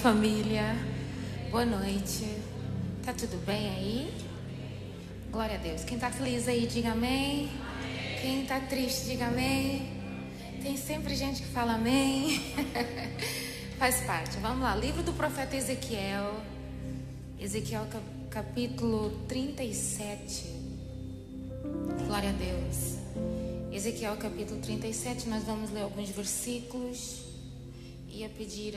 família. Boa noite. Tá tudo bem aí? Glória a Deus. Quem tá feliz aí, diga amém. Quem tá triste, diga amém. Tem sempre gente que fala amém. Faz parte. Vamos lá. Livro do profeta Ezequiel. Ezequiel capítulo 37. Glória a Deus. Ezequiel capítulo 37. Nós vamos ler alguns versículos. Ia pedir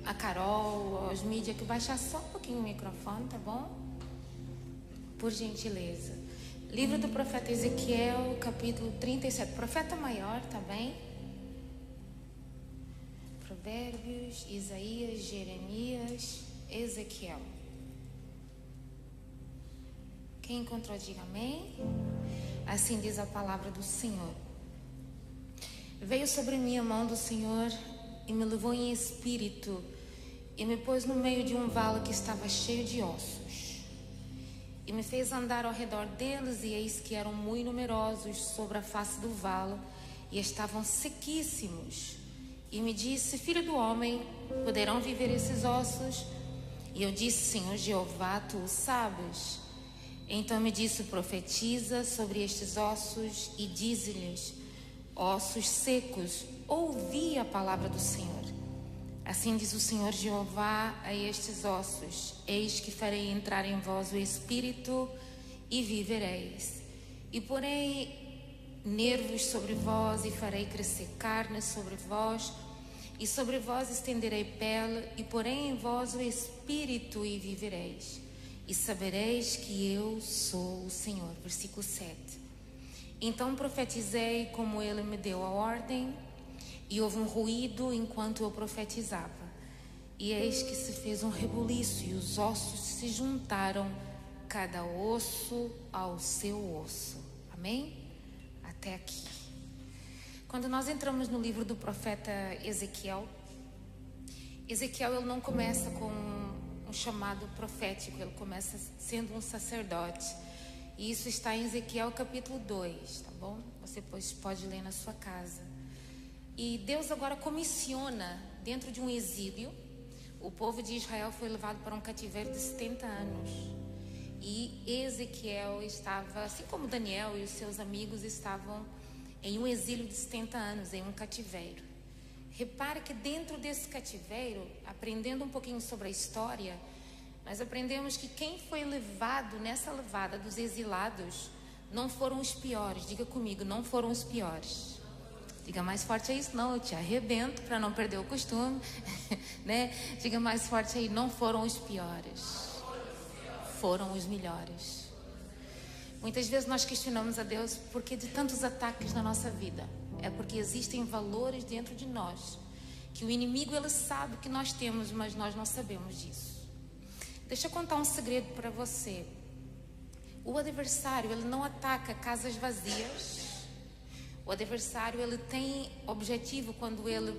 a Carol, aos mídias, que baixar só um pouquinho o microfone, tá bom? Por gentileza. Livro do profeta Ezequiel, capítulo 37. Profeta maior, tá bem? Provérbios, Isaías, Jeremias, Ezequiel. Quem encontrou, diga amém. Assim diz a palavra do Senhor. Veio sobre mim a mão do Senhor e me levou em espírito e me pôs no meio de um vale que estava cheio de ossos. E me fez andar ao redor deles, e eis que eram muito numerosos sobre a face do vale, e estavam sequíssimos. E me disse: filho do homem, poderão viver esses ossos? E eu disse: Senhor Jeová, tu o sabes. Então me disse: profetiza sobre estes ossos e dize-lhes: ossos secos, ouvi a palavra do Senhor. Assim diz o Senhor Jeová a estes ossos: eis que farei entrar em vós o espírito e vivereis. E porei nervos sobre vós e farei crescer carne sobre vós, e sobre vós estenderei pele, e porei em vós o espírito e vivereis. E sabereis que eu sou o Senhor. Versículo 7. Então profetizei como ele me deu a ordem, e houve um ruído enquanto eu profetizava. E eis que se fez um rebuliço, e os ossos se juntaram, cada osso ao seu osso. Amém? Até aqui. Quando nós entramos no livro do profeta Ezequiel, ele não começa com um chamado profético, ele começa sendo um sacerdote. E isso está em Ezequiel capítulo 2, tá bom? Você pode ler na sua casa. E Deus agora comissiona, dentro de um exílio, o povo de Israel foi levado para um cativeiro de 70 anos. E Ezequiel estava, assim como Daniel e os seus amigos, estavam em um exílio de 70 anos, em um cativeiro. Repare que dentro desse cativeiro, aprendendo um pouquinho sobre a história, nós aprendemos que quem foi levado nessa levada dos exilados não foram os piores. Diga comigo, não foram os piores. Diga mais forte aí, senão eu te arrebento, para não perder o costume, né? Diga mais forte aí, não foram os piores, foram os melhores. Muitas vezes nós questionamos a Deus por que de tantos ataques na nossa vida. É porque existem valores dentro de nós que o inimigo, ele sabe que nós temos, mas nós não sabemos disso. Deixa eu contar um segredo para você. O adversário, ele não ataca casas vazias. O adversário, ele tem objetivo quando ele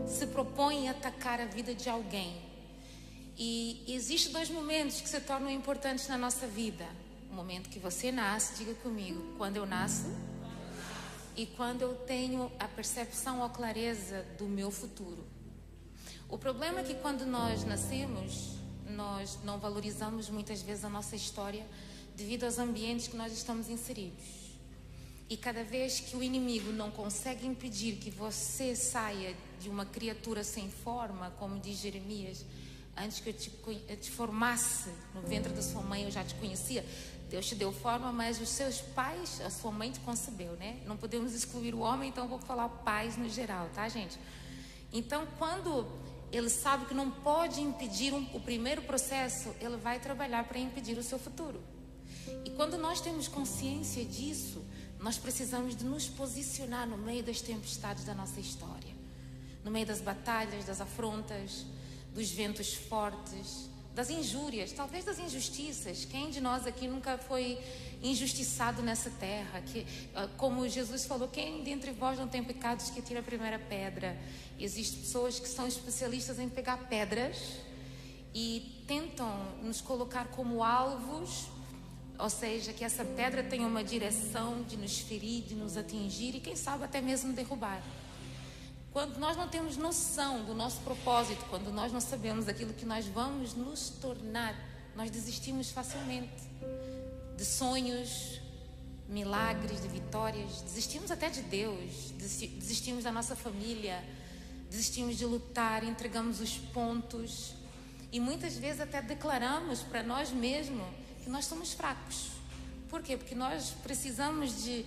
se propõe a atacar a vida de alguém. E existem dois momentos que se tornam importantes na nossa vida. O momento que você nasce, diga comigo, quando eu nasço, e quando eu tenho a percepção ou clareza do meu futuro. O problema é que quando nós nascemos, nós não valorizamos muitas vezes a nossa história devido aos ambientes que nós estamos inseridos. E cada vez que o inimigo não consegue impedir que você saia de uma criatura sem forma, como diz Jeremias, antes que eu te formasse no ventre da sua mãe, eu já te conhecia. Deus te deu forma, mas os seus pais, a sua mãe te concebeu, né? Não podemos excluir o homem, então eu vou falar pais no geral, tá, gente? Então, quando ele sabe que não pode impedir o primeiro processo, ele vai trabalhar para impedir o seu futuro. E quando nós temos consciência disso, nós precisamos de nos posicionar no meio das tempestades da nossa história, no meio das batalhas, das afrontas, dos ventos fortes, das injúrias, talvez das injustiças. Quem de nós aqui nunca foi injustiçado nessa terra? Como Jesus falou, quem dentre vós não tem pecados, que tire a primeira pedra. Existem pessoas que são especialistas em pegar pedras e tentam nos colocar como alvos, ou seja, que essa pedra tenha uma direção de nos ferir, de nos atingir e quem sabe até mesmo derrubar. Quando nós não temos noção do nosso propósito, quando nós não sabemos aquilo que nós vamos nos tornar, nós desistimos facilmente de sonhos, milagres, de vitórias. Desistimos até de Deus, desistimos da nossa família, desistimos de lutar, entregamos os pontos e muitas vezes até declaramos para nós mesmos que nós somos fracos. Por quê? Porque nós precisamos de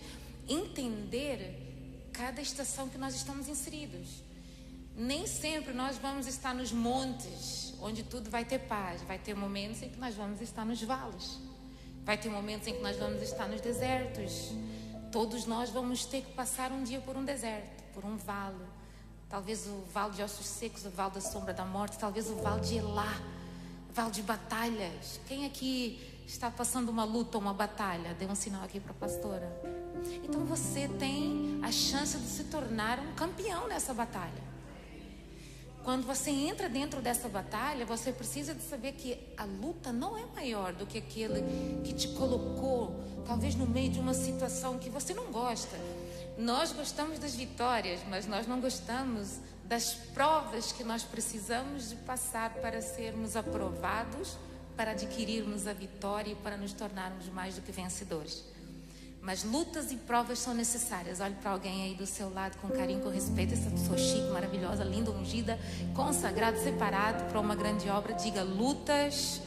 entender cada estação que nós estamos inseridos. Nem sempre nós vamos estar nos montes, onde tudo vai ter paz. Vai ter momentos em que nós vamos estar nos vales. Vai ter momentos em que nós vamos estar nos desertos. Todos nós vamos ter que passar um dia por um deserto, por um vale. Talvez o vale de ossos secos, o vale da sombra da morte, talvez o vale de Elá, vale de batalhas. Quem aqui está passando uma luta ou uma batalha? Dê um sinal aqui para a pastora. Então você tem a chance de se tornar um campeão nessa batalha. Quando você entra dentro dessa batalha, você precisa de saber que a luta não é maior do que aquele que te colocou, talvez no meio de uma situação que você não gosta. Nós gostamos das vitórias, mas nós não gostamos das provas que nós precisamos de passar para sermos aprovados, para adquirirmos a vitória e para nos tornarmos mais do que vencedores. Mas lutas e provas são necessárias. Olhe para alguém aí do seu lado com carinho, com respeito. Essa pessoa chique, maravilhosa, linda, ungida, consagrado, separado para uma grande obra. Diga: lutas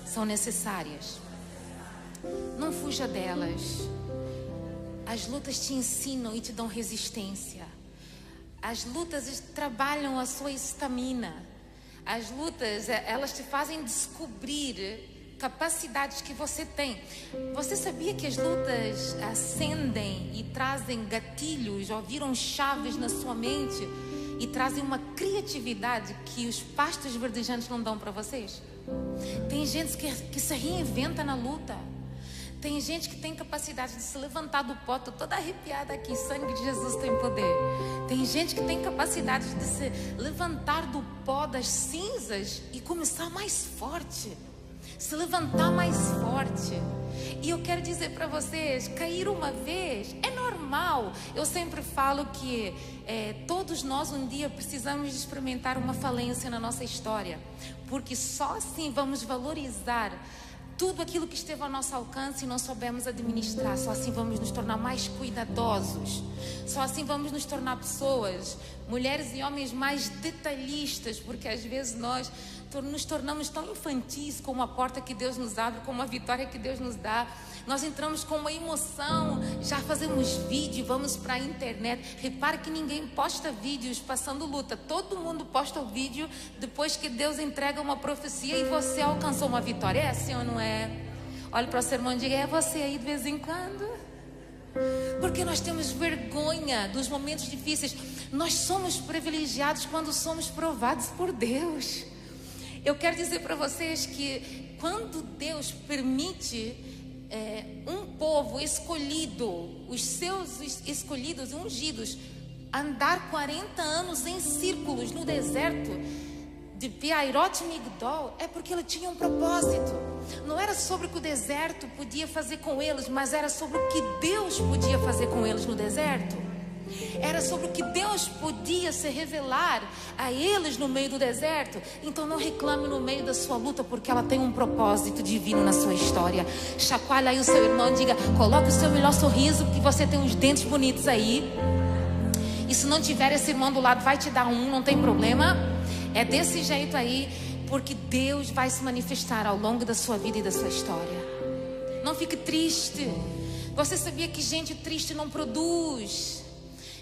são necessárias. Não fuja delas. As lutas te ensinam e te dão resistência. As lutas trabalham a sua estamina. As lutas, elas te fazem descobrir capacidades que você tem. Você sabia que as lutas acendem e trazem gatilhos, ou viram chaves na sua mente e trazem uma criatividade que os pastos verdejantes não dão para vocês? Tem gente que se reinventa na luta. Tem gente que tem capacidade de se levantar do pó. Estou toda arrepiada aqui. Sangue de Jesus tem poder. Tem gente que tem capacidade de se levantar do pó das cinzas e começar mais forte. Se levantar mais forte. E eu quero dizer para vocês, cair uma vez é normal. Eu sempre falo que todos nós um dia precisamos de experimentar uma falência na nossa história, porque só assim vamos valorizar tudo aquilo que esteve ao nosso alcance e não soubemos administrar. Só assim vamos nos tornar mais cuidadosos. Só assim vamos nos tornar pessoas, mulheres e homens mais detalhistas, porque às vezes nós nos tornamos tão infantis com uma porta que Deus nos abre, com uma vitória que Deus nos dá. Nós entramos com uma emoção, já fazemos vídeo, vamos para a internet. Repare que ninguém posta vídeos passando luta. Todo mundo posta o vídeo depois que Deus entrega uma profecia e você alcançou uma vitória. É assim ou não é? Olhe para o seu irmão e diga: é você aí de vez em quando? Porque nós temos vergonha dos momentos difíceis. Nós somos privilegiados quando somos provados por Deus. Eu quero dizer para vocês que quando Deus permite um povo escolhido, os seus escolhidos, ungidos, andar 40 anos em círculos no deserto de Piairot Migdol, é porque ele tinha um propósito. Não era sobre o que o deserto podia fazer com eles, mas era sobre o que Deus podia fazer com eles no deserto. Era sobre o que Deus podia se revelar a eles no meio do deserto. Então não reclame no meio da sua luta, porque ela tem um propósito divino na sua história. Chacoalha aí o seu irmão e diga: coloque o seu melhor sorriso, porque você tem uns dentes bonitos aí. E se não tiver, esse irmão do lado vai te dar um, não tem problema. É desse jeito aí, porque Deus vai se manifestar ao longo da sua vida e da sua história. Não fique triste. Você sabia que gente triste não produz?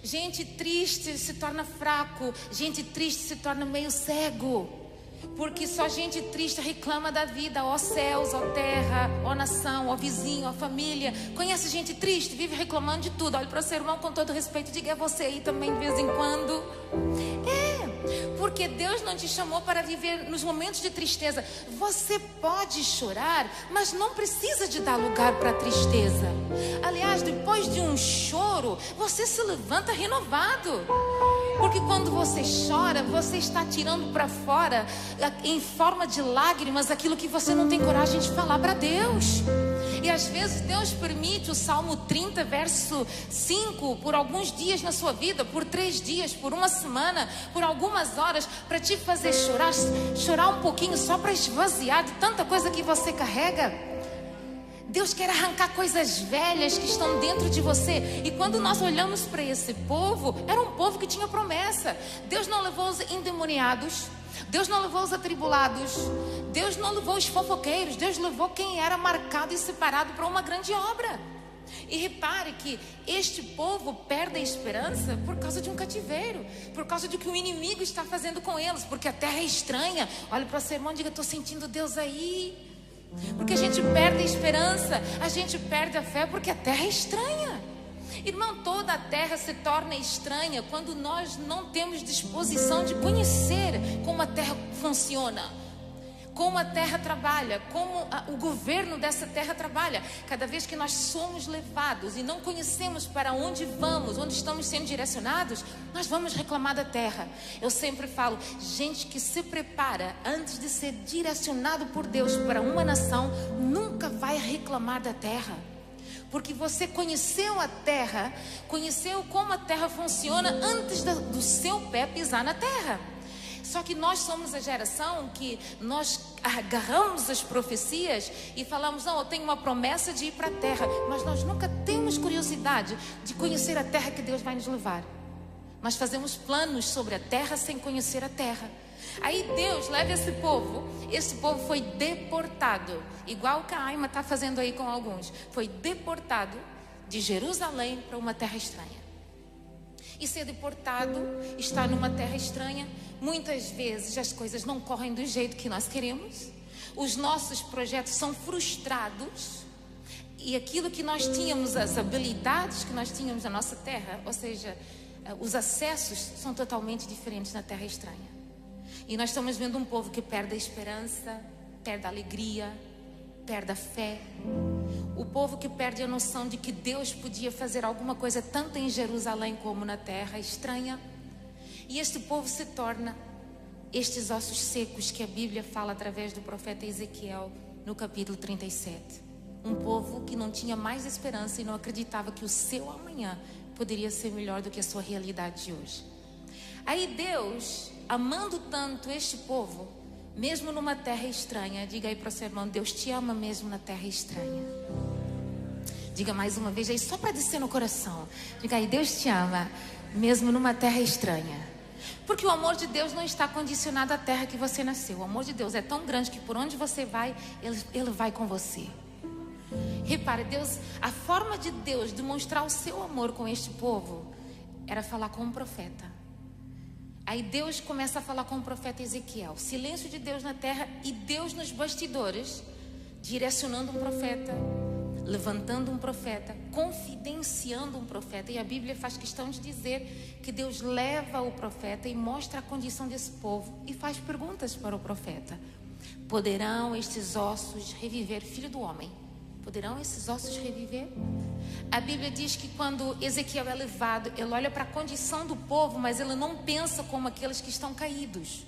Gente triste se torna fraco. Gente triste se torna meio cego. Porque só gente triste reclama da vida. Ó céus, ó terra, ó nação, ó vizinho, ó família. Conhece gente triste? Vive reclamando de tudo. Olha para o seu irmão com todo respeito. Diga: é você aí também de vez em quando. Porque Deus não te chamou para viver nos momentos de tristeza. Você pode chorar, mas não precisa de dar lugar para a tristeza. Aliás, depois de um choro, você se levanta renovado. Porque quando você chora, você está tirando para fora, em forma de lágrimas, aquilo que você não tem coragem de falar para Deus. E às vezes Deus permite o Salmo 30, verso 5, por alguns dias na sua vida, por 3 dias, por uma semana, por algumas horas, para te fazer chorar um pouquinho, só para esvaziar de tanta coisa que você carrega. Deus quer arrancar coisas velhas que estão dentro de você. E quando nós olhamos para esse povo, era um povo que tinha promessa. Deus não levou os endemoniados, Deus não levou os atribulados, Deus não levou os fofoqueiros, Deus levou quem era marcado e separado para uma grande obra. E repare que este povo perde a esperança por causa de um cativeiro, por causa do que o inimigo está fazendo com eles, porque a terra é estranha. Olha para o seu irmão e diga: estou sentindo Deus aí. Porque a gente perde a esperança, a gente perde a fé porque a terra é estranha. Irmão, toda a terra se torna estranha quando nós não temos disposição de conhecer como a terra funciona, como a terra trabalha, como o governo dessa terra trabalha. Cada vez que nós somos levados e não conhecemos para onde vamos, onde estamos sendo direcionados, nós vamos reclamar da terra. Eu sempre falo, gente que se prepara antes de ser direcionado por Deus para uma nação, nunca vai reclamar da terra. Porque você conheceu a terra, conheceu como a terra funciona antes do seu pé pisar na terra. Só que nós somos a geração que nós agarramos as profecias e falamos: não, eu tenho uma promessa de ir para a terra. Mas nós nunca temos curiosidade de conhecer a terra que Deus vai nos levar. Nós fazemos planos sobre a terra sem conhecer a terra. Aí Deus leva esse povo foi deportado, igual o que a Aima está fazendo aí com alguns. Foi deportado de Jerusalém para uma terra estranha. E ser deportado, estar numa terra estranha, muitas vezes as coisas não correm do jeito que nós queremos. Os nossos projetos são frustrados. E aquilo que nós tínhamos, as habilidades que nós tínhamos na nossa terra, ou seja, os acessos são totalmente diferentes na terra estranha. E nós estamos vendo um povo que perde a esperança, perde a alegria, perde a fé. O povo que perde a noção de que Deus podia fazer alguma coisa tanto em Jerusalém como na terra estranha. E este povo se torna estes ossos secos que a Bíblia fala através do profeta Ezequiel no capítulo 37. Um povo que não tinha mais esperança e não acreditava que o seu amanhã poderia ser melhor do que a sua realidade de hoje. Aí Deus, amando tanto este povo, mesmo numa terra estranha, diga aí para o seu irmão: Deus te ama mesmo na terra estranha. Diga mais uma vez aí, só para descer no coração. Diga aí: Deus te ama mesmo numa terra estranha. Porque o amor de Deus não está condicionado à terra que você nasceu. O amor de Deus é tão grande que por onde você vai, Ele vai com você. Repare, Deus, a forma de Deus demonstrar o seu amor com este povo era falar com um profeta. Aí Deus começa a falar com o profeta Ezequiel. Silêncio de Deus na terra e Deus nos bastidores, direcionando um profeta, levantando um profeta, confidenciando um profeta. E a Bíblia faz questão de dizer que Deus leva o profeta e mostra a condição desse povo e faz perguntas para o profeta: poderão estes ossos reviver? Filho do homem, poderão esses ossos reviver? A Bíblia diz que quando Ezequiel é levado, ele olha para a condição do povo, mas ele não pensa como aqueles que estão caídos.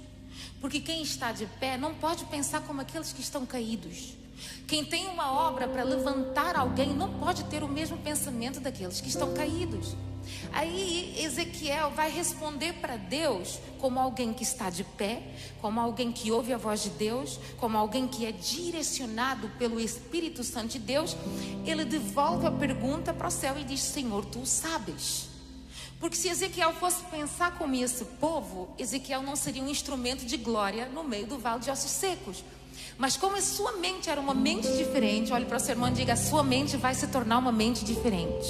Porque quem está de pé não pode pensar como aqueles que estão caídos. Quem tem uma obra para levantar alguém não pode ter o mesmo pensamento daqueles que estão caídos. Aí Ezequiel vai responder para Deus como alguém que está de pé, como alguém que ouve a voz de Deus, como alguém que é direcionado pelo Espírito Santo de Deus. Ele devolve a pergunta para o céu e diz: Senhor, tu sabes. Porque se Ezequiel fosse pensar como esse povo, Ezequiel não seria um instrumento de glória no meio do vale de ossos secos. Mas como a sua mente era uma mente diferente, olhe para o seu irmão e diga: a sua mente vai se tornar uma mente diferente.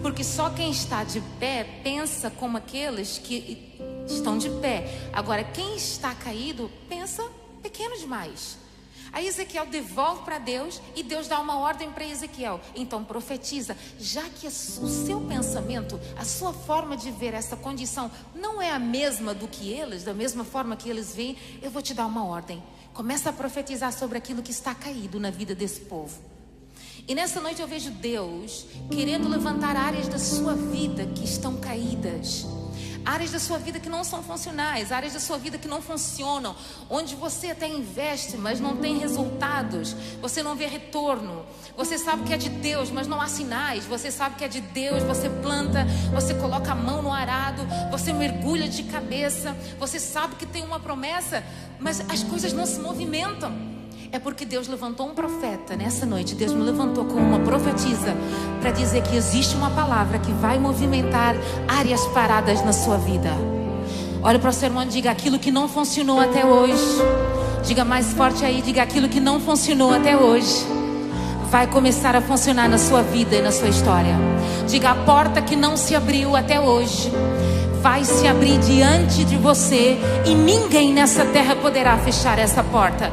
Porque só quem está de pé pensa como aqueles que estão de pé. Agora, quem está caído pensa pequeno demais. Aí Ezequiel devolve para Deus e Deus dá uma ordem para Ezequiel: então profetiza, já que o seu pensamento, a sua forma de ver essa condição não é a mesma do que eles, da mesma forma que eles veem, eu vou te dar uma ordem. Começa a profetizar sobre aquilo que está caído na vida desse povo. E nessa noite eu vejo Deus querendo levantar áreas da sua vida que estão caídas. áreas da sua vida que não são funcionais, áreas da sua vida que não funcionam, onde você até investe, mas não tem resultados, você não vê retorno, você sabe que é de Deus, mas não há sinais, você sabe que é de Deus, você planta, você coloca a mão no arado, você mergulha de cabeça, você sabe que tem uma promessa, mas as coisas não se movimentam. É porque Deus levantou um profeta nessa noite. Deus me levantou como uma profetisa para dizer que existe uma palavra que vai movimentar áreas paradas na sua vida. Olha para o seu irmão e diga: aquilo que não funcionou até hoje. Diga mais forte aí, diga: aquilo que não funcionou até hoje vai começar a funcionar na sua vida e na sua história. Diga: a porta que não se abriu até hoje vai se abrir diante de você, e ninguém nessa terra poderá fechar essa porta.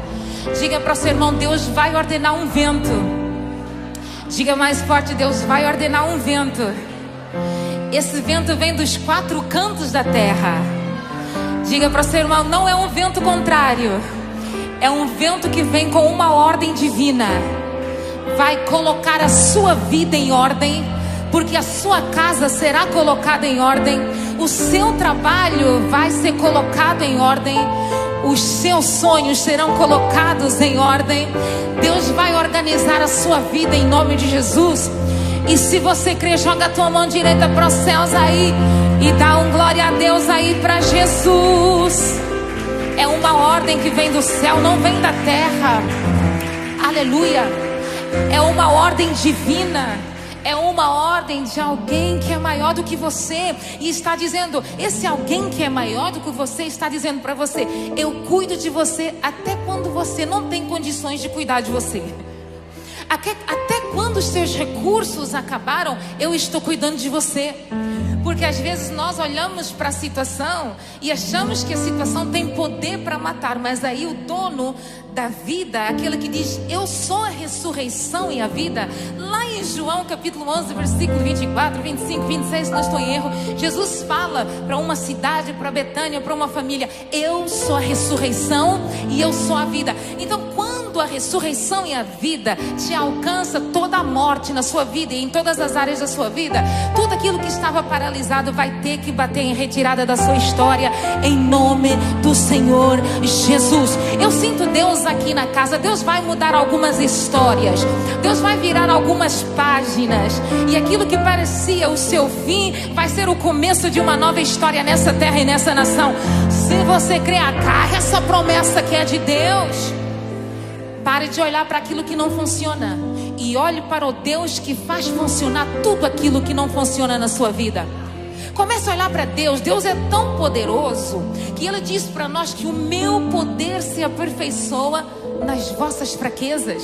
Diga para o seu irmão: Deus vai ordenar um vento. Diga mais forte: Deus vai ordenar um vento. Esse vento vem dos 4 cantos da terra. Diga para o seu irmão: não é um vento contrário, é um vento que vem com uma ordem divina. Vai colocar a sua vida em ordem, porque a sua casa será colocada em ordem, o seu trabalho vai ser colocado em ordem, os seus sonhos serão colocados em ordem. Deus vai organizar a sua vida em nome de Jesus. E se você crê, joga a tua mão direita para os céus aí e dá um glória a Deus aí para Jesus. É uma ordem que vem do céu, não vem da terra. Aleluia. É uma ordem divina. É uma ordem de alguém que é maior do que você. E está dizendo, esse alguém que é maior do que você está dizendo para você: eu cuido de você até quando você não tem condições de cuidar de você. Até quando os seus recursos acabaram, eu estou cuidando de você. Porque às vezes nós olhamos para a situação e achamos que a situação tem poder para matar, mas aí o dono da vida, aquele que diz: eu sou a ressurreição e a vida, lá em João capítulo 11, versículo 24, 25, 26, se não estou em erro, Jesus fala para uma cidade, para Betânia, para uma família: eu sou a ressurreição e eu sou a vida. Então, quando a ressurreição e a vida te alcança, toda a morte na sua vida e em todas as áreas da sua vida, tudo aquilo que estava paralisado vai ter que bater em retirada da sua história, em nome do Senhor Jesus. Eu sinto Deus aqui na casa. Deus vai mudar algumas histórias, Deus vai virar algumas páginas, e aquilo que parecia o seu fim vai ser o começo de uma nova história nessa terra e nessa nação. Se você crê, agarre essa promessa que é de Deus. Pare de olhar para aquilo que não funciona e olhe para o Deus que faz funcionar tudo aquilo que não funciona na sua vida. Comece a olhar para Deus. Deus é tão poderoso que Ele diz para nós que o meu poder se aperfeiçoa nas vossas fraquezas.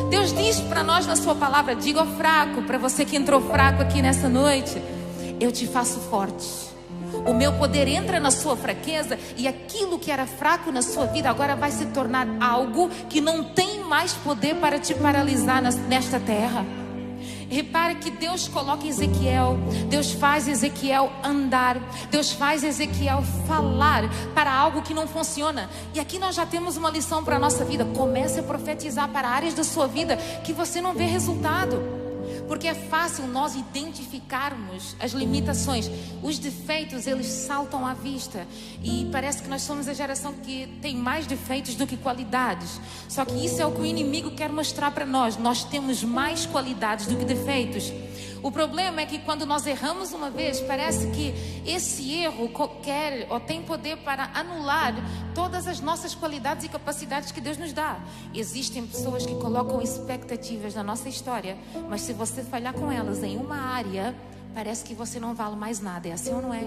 Deus diz para nós na sua palavra: diga ao fraco, para você que entrou fraco aqui nessa noite, eu te faço forte. O meu poder entra na sua fraqueza, e aquilo que era fraco na sua vida agora vai se tornar algo que não tem mais poder para te paralisar nesta terra. Repare que Deus coloca Ezequiel, Deus faz Ezequiel andar, Deus faz Ezequiel falar para algo que não funciona. E aqui nós já temos uma lição para a nossa vida. Comece a profetizar para áreas da sua vida que você não vê resultado. Porque é fácil nós identificarmos as limitações. Os defeitos, eles saltam à vista. E parece que nós somos a geração que tem mais defeitos do que qualidades. Só que isso é o que o inimigo quer mostrar para nós. Nós temos mais qualidades do que defeitos. O problema é que quando nós erramos uma vez, parece que esse erro quer ou tem poder para anular todas as nossas qualidades e capacidades que Deus nos dá. Existem pessoas que colocam expectativas na nossa história, mas se você falhar com elas em uma área, parece que você não vale mais nada. É assim ou não é?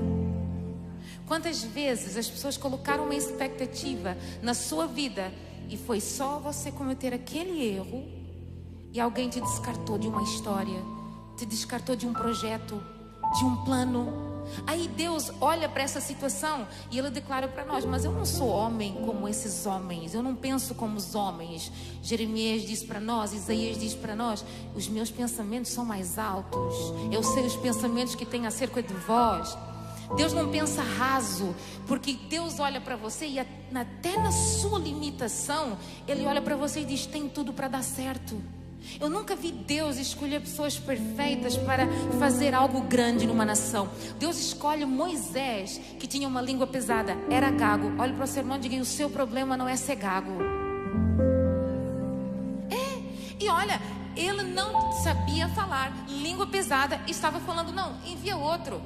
Quantas vezes as pessoas colocaram uma expectativa na sua vida e foi só você cometer aquele erro e alguém te descartou de uma história, te descartou de um projeto, de um plano. Aí Deus olha para essa situação e Ele declara para nós: mas eu não sou homem como esses homens, eu não penso como os homens. Jeremias diz para nós, Isaías diz para nós: os meus pensamentos são mais altos, eu sei os pensamentos que tenho acerca de vós. Deus não pensa raso, porque Deus olha para você e até na sua limitação Ele olha para você e diz: tem tudo para dar certo. Eu nunca vi Deus escolher pessoas perfeitas para fazer algo grande numa nação. Deus escolhe Moisés, que tinha uma língua pesada, era gago. Olha para o seu irmão e diga: o seu problema não é ser gago. E olha, ele não sabia falar língua pesada, estava falando: não, envia outro,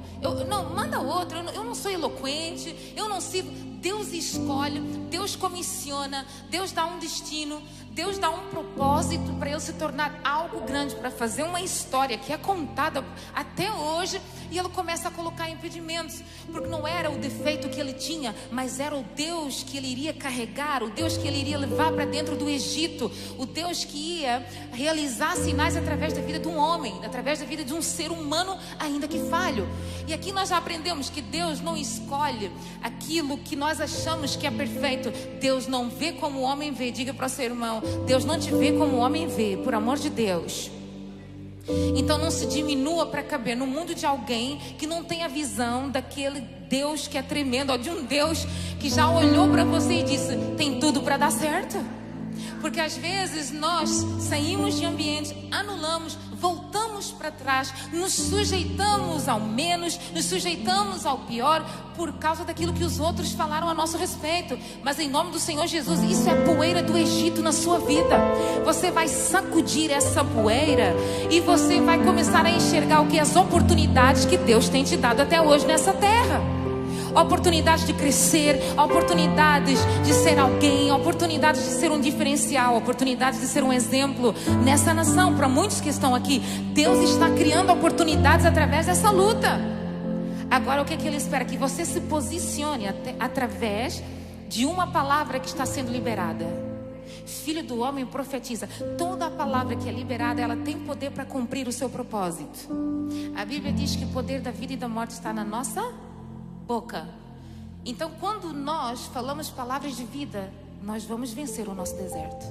não, manda outro, eu não sou eloquente, eu não sirvo. Deus escolhe, Deus comissiona, Deus dá um destino, Deus dá um propósito para ele se tornar algo grande, para fazer uma história que é contada até hoje. E ele começa a colocar impedimentos, porque não era o defeito que ele tinha, mas era o Deus que ele iria carregar, o Deus que ele iria levar para dentro do Egito, o Deus que ia realizar sinais através da vida de um homem, através da vida de um ser humano, ainda que falho. E aqui nós já aprendemos que Deus não escolhe aquilo que nós achamos que é perfeito. Deus não vê como o homem vê. Diga para o seu irmão: Deus não te vê como o homem vê, por amor de Deus. Então não se diminua para caber no mundo de alguém que não tem a visão daquele Deus que é tremendo, de um Deus que já olhou para você e disse: tem tudo para dar certo. Porque às vezes nós saímos de ambiente, anulamos, voltamos para trás, nos sujeitamos ao menos, nos sujeitamos ao pior por causa daquilo que os outros falaram a nosso respeito. Mas em nome do Senhor Jesus, isso é poeira do Egito na sua vida. Você vai sacudir essa poeira e você vai começar a enxergar o que? As oportunidades que Deus tem te dado até hoje nessa terra. Oportunidades de crescer, oportunidades de ser alguém, oportunidades de ser um diferencial, oportunidades de ser um exemplo nessa nação. Para muitos que estão aqui, Deus está criando oportunidades através dessa luta. Agora o que é que Ele espera? Que você se posicione através de uma palavra que está sendo liberada. Filho do homem, profetiza. Toda a palavra que é liberada, ela tem poder para cumprir o seu propósito. A Bíblia diz que o poder da vida e da morte está na nossa boca. Então quando nós falamos palavras de vida, nós vamos vencer o nosso deserto.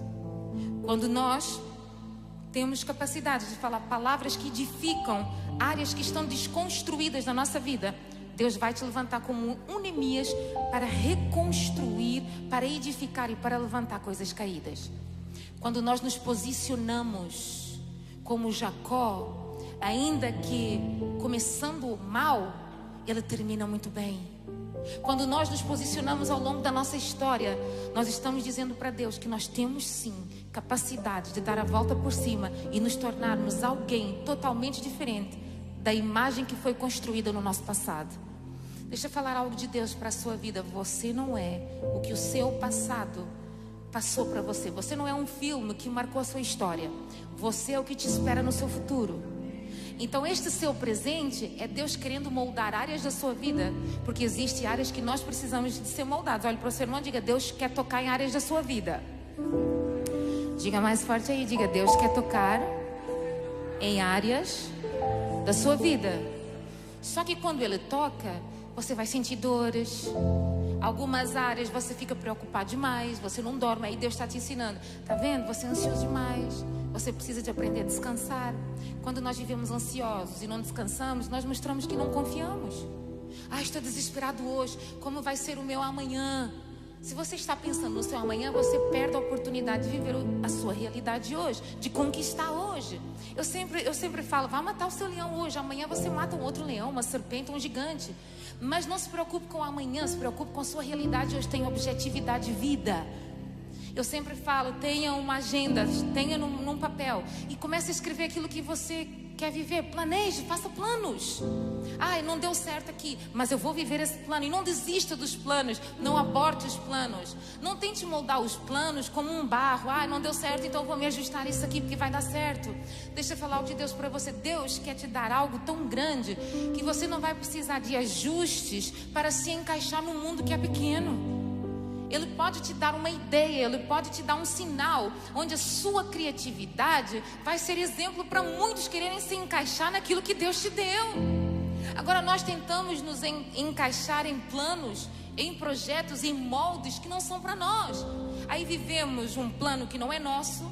Quando nós temos capacidade de falar palavras que edificam áreas que estão desconstruídas na nossa vida, Deus vai te levantar como um Neemias para reconstruir, para edificar e para levantar coisas caídas. Quando nós nos posicionamos como Jacó, ainda que começando mal, ele termina muito bem. Quando nós nos posicionamos ao longo da nossa história, nós estamos dizendo para Deus que nós temos sim capacidade de dar a volta por cima e nos tornarmos alguém totalmente diferente da imagem que foi construída no nosso passado. Deixa eu falar algo de Deus para a sua vida. Você não é o que o seu passado passou para você. Você não é um filme que marcou a sua história. Você é o que te espera no seu futuro. Então este seu presente é Deus querendo moldar áreas da sua vida, porque existem áreas que nós precisamos de ser moldados. Olha para o seu irmão e diga: Deus quer tocar em áreas da sua vida. Diga mais forte aí, diga: Deus quer tocar em áreas da sua vida. Só que quando Ele toca, você vai sentir dores. Algumas áreas você fica preocupado demais, você não dorme, aí Deus está te ensinando. Tá vendo? Você é ansioso demais. Você precisa de aprender a descansar. Quando nós vivemos ansiosos e não descansamos, nós mostramos que não confiamos. Estou desesperado hoje. Como vai ser o meu amanhã? Se você está pensando no seu amanhã, você perde a oportunidade de viver a sua realidade hoje, de conquistar hoje. Eu sempre falo: vá matar o seu leão hoje. Amanhã você mata um outro leão, uma serpente, um gigante. Mas não se preocupe com o amanhã, se preocupe com a sua realidade hoje. Tenha objetividade de vida. Eu sempre falo: tenha uma agenda, tenha num papel e comece a escrever aquilo que você quer viver. Planeje, faça planos. Não deu certo aqui, mas eu vou viver esse plano. E não desista dos planos, não aborte os planos. Não tente moldar os planos como um barro. Não deu certo, então eu vou me ajustar isso aqui porque vai dar certo. Deixa eu falar algo de Deus para você. Deus quer te dar algo tão grande que você não vai precisar de ajustes para se encaixar num mundo que é pequeno. Ele pode te dar uma ideia, Ele pode te dar um sinal, onde a sua criatividade vai ser exemplo para muitos quererem se encaixar naquilo que Deus te deu. Agora nós tentamos nos encaixar em planos, em projetos, em moldes que não são para nós. Aí vivemos um plano que não é nosso,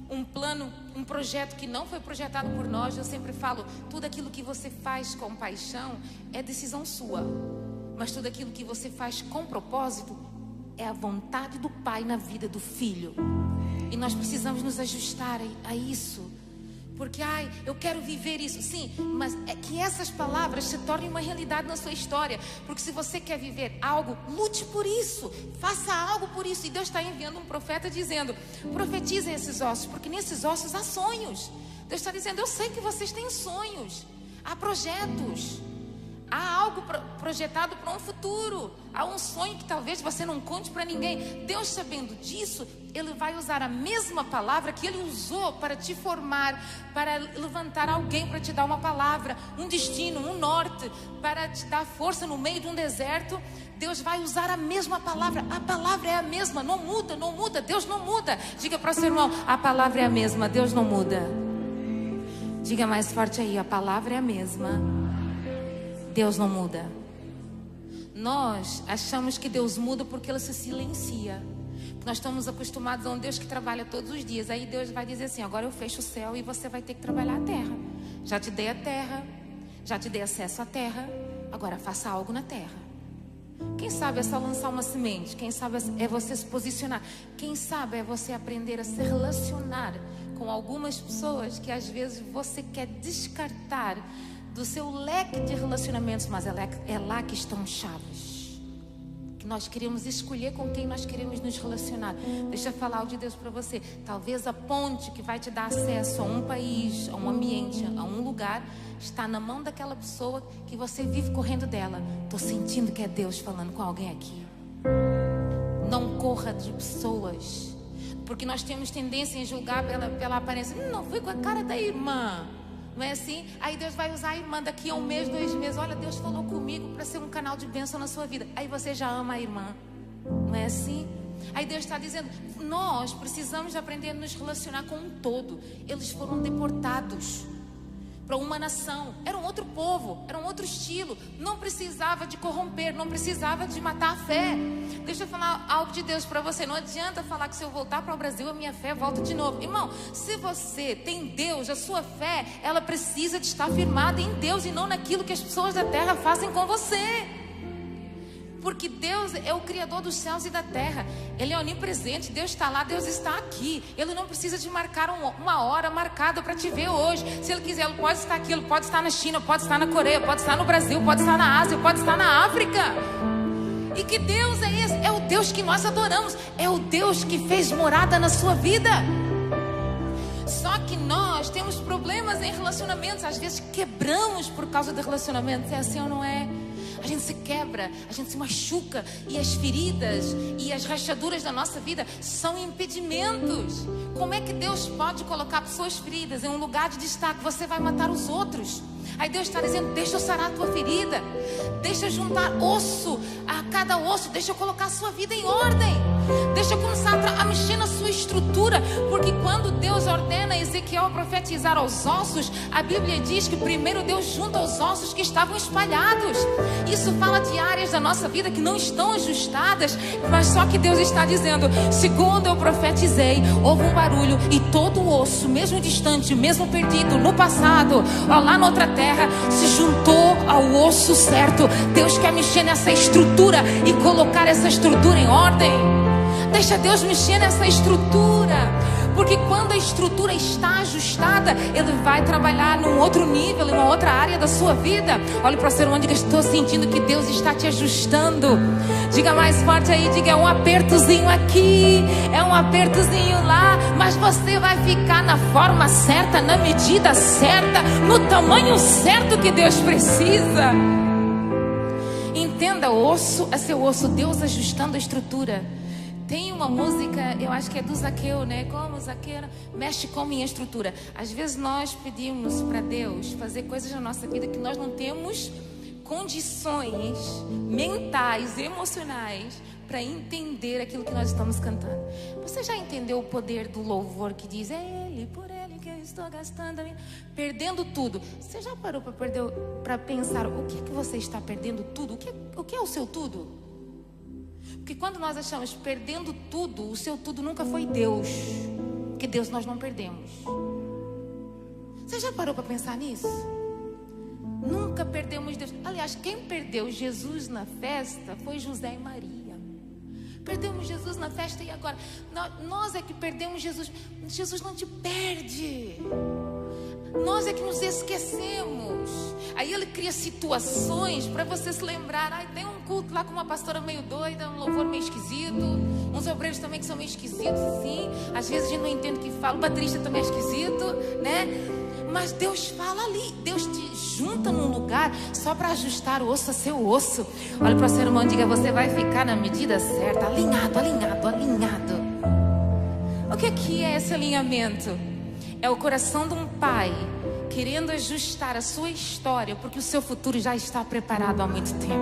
um projeto que não foi projetado por nós. Eu sempre falo: tudo aquilo que você faz com paixão é decisão sua, mas tudo aquilo que você faz com propósito é a vontade do Pai na vida do Filho. E nós precisamos nos ajustar a isso. Porque, eu quero viver isso. Sim, mas é que essas palavras se tornem uma realidade na sua história. Porque se você quer viver algo, lute por isso. Faça algo por isso. E Deus está enviando um profeta dizendo: profetize esses ossos, porque nesses ossos há sonhos. Deus está dizendo: eu sei que vocês têm sonhos. Há projetos. Há algo projetado para um futuro. Há um sonho que talvez você não conte para ninguém. Deus, sabendo disso, Ele vai usar a mesma palavra que Ele usou para te formar, para levantar alguém para te dar uma palavra, um destino, um norte, para te dar força no meio de um deserto. Deus vai usar a mesma palavra. A palavra é a mesma, não muda, não muda. Deus não muda. Diga para o seu irmão: a palavra é a mesma, Deus não muda. Diga mais forte aí: a palavra é a mesma, Deus não muda. Nós achamos que Deus muda porque Ele se silencia. Nós estamos acostumados a um Deus que trabalha todos os dias. Aí Deus vai dizer assim: agora eu fecho o céu e você vai ter que trabalhar a terra. Já te dei a terra, já te dei acesso à terra, agora faça algo na terra. Quem sabe é só lançar uma semente. Quem sabe é você se posicionar. Quem sabe é você aprender a se relacionar com algumas pessoas que às vezes você quer descartar do seu leque de relacionamentos, mas é lá que estão chaves. Que nós queremos escolher com quem nós queremos nos relacionar. Deixa eu falar algo de Deus para você. Talvez a ponte que vai te dar acesso a um país, a um ambiente, a um lugar, está na mão daquela pessoa que você vive correndo dela. Estou sentindo que é Deus falando com alguém aqui. Não corra de pessoas, porque nós temos tendência em julgar pela aparência. Não, foi com a cara da irmã. Não é assim? Aí Deus vai usar a irmã daqui a 1 mês, 2 meses. Olha, Deus falou comigo para ser um canal de bênção na sua vida. Aí você já ama a irmã. Não é assim? Aí Deus está dizendo: nós precisamos aprender a nos relacionar com um todo. Eles foram deportados para uma nação. Era um outro povo, era um outro estilo. Não precisava de corromper, não precisava de matar a fé. Deixa eu falar algo de Deus para você. Não adianta falar que se eu voltar para o Brasil, a minha fé volta de novo. Irmão, se você tem Deus, a sua fé, ela precisa de estar firmada em Deus e não naquilo que as pessoas da terra fazem com você. Porque Deus é o Criador dos céus e da terra. Ele é onipresente. Deus está lá, Deus está aqui. Ele não precisa de marcar uma hora marcada para te ver hoje. Se Ele quiser, Ele pode estar aqui. Ele pode estar na China, pode estar na Coreia, pode estar no Brasil, pode estar na Ásia, pode estar na África. E que Deus é esse? É o Deus que nós adoramos. É o Deus que fez morada na sua vida. Só que nós temos problemas em relacionamentos. Às vezes quebramos por causa de relacionamentos. É assim ou não é? A gente se quebra, a gente se machuca. E as feridas e as rachaduras da nossa vida são impedimentos. Como é que Deus pode colocar pessoas feridas em um lugar de destaque? Você vai matar os outros. Aí Deus está dizendo: deixa eu sarar a tua ferida. Deixa eu juntar osso a cada osso. Deixa eu colocar a sua vida em ordem. Deixa eu começar a mexer na sua estrutura. Porque quando Deus ordena Ezequiel a profetizar aos ossos, a Bíblia diz que primeiro Deus junta os ossos que estavam espalhados. Isso fala de áreas da nossa vida que não estão ajustadas. Mas só que Deus está dizendo: segundo eu profetizei, houve um barulho e todo o osso, mesmo distante, mesmo perdido no passado, lá na outra terra, se juntou ao osso certo. Deus quer mexer nessa estrutura e colocar essa estrutura em ordem. Deixa Deus mexer nessa estrutura. Porque quando a estrutura está ajustada, Ele vai trabalhar num outro nível, em uma outra área da sua vida. Olhe para o seu irmão e diga: estou sentindo que Deus está te ajustando. Diga mais forte aí, diga: é um apertozinho aqui, é um apertozinho lá, mas você vai ficar na forma certa, na medida certa, no tamanho certo que Deus precisa. Entenda, osso a seu osso, Deus ajustando a estrutura. Tem uma música, eu acho que é do Zaqueu, né? Como Zaqueu mexe com minha estrutura. Às vezes nós pedimos para Deus fazer coisas na nossa vida que nós não temos condições mentais, emocionais para entender aquilo que nós estamos cantando. Você já entendeu o poder do louvor que diz: é Ele, por Ele que eu estou gastando a minha... Perdendo tudo. Você já parou para pensar o que é que você está perdendo tudo? O que é o seu tudo? Porque quando nós achamos perdendo tudo, o seu tudo nunca foi Deus. Porque Deus nós não perdemos. Você já parou para pensar nisso? Nunca perdemos Deus. Aliás, quem perdeu Jesus na festa foi José e Maria. Perdemos Jesus na festa e agora? Nós é que perdemos Jesus. Jesus não te perde. Nós é que nos esquecemos. Aí ele cria situações para você se lembrar. Ai, tem um culto lá com uma pastora meio doida, um louvor meio esquisito, uns obreiros também que são meio esquisitos assim. Às vezes a gente não entende o que fala. O baterista também é esquisito, né? Mas Deus fala ali. Deus te junta num lugar só para ajustar o osso a seu osso. Olha para o seu irmão e diga: você vai ficar na medida certa. Alinhado, alinhado, alinhado. O que é esse alinhamento? É o coração de um pai querendo ajustar a sua história, porque o seu futuro já está preparado há muito tempo.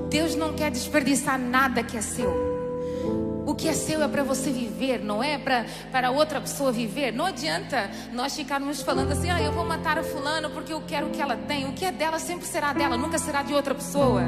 Deus não quer desperdiçar nada que é seu. O que é seu é para você viver, não é para outra pessoa viver. Não adianta nós ficarmos falando assim: eu vou matar a fulana porque eu quero o que ela tem. O que é dela sempre será dela, nunca será de outra pessoa.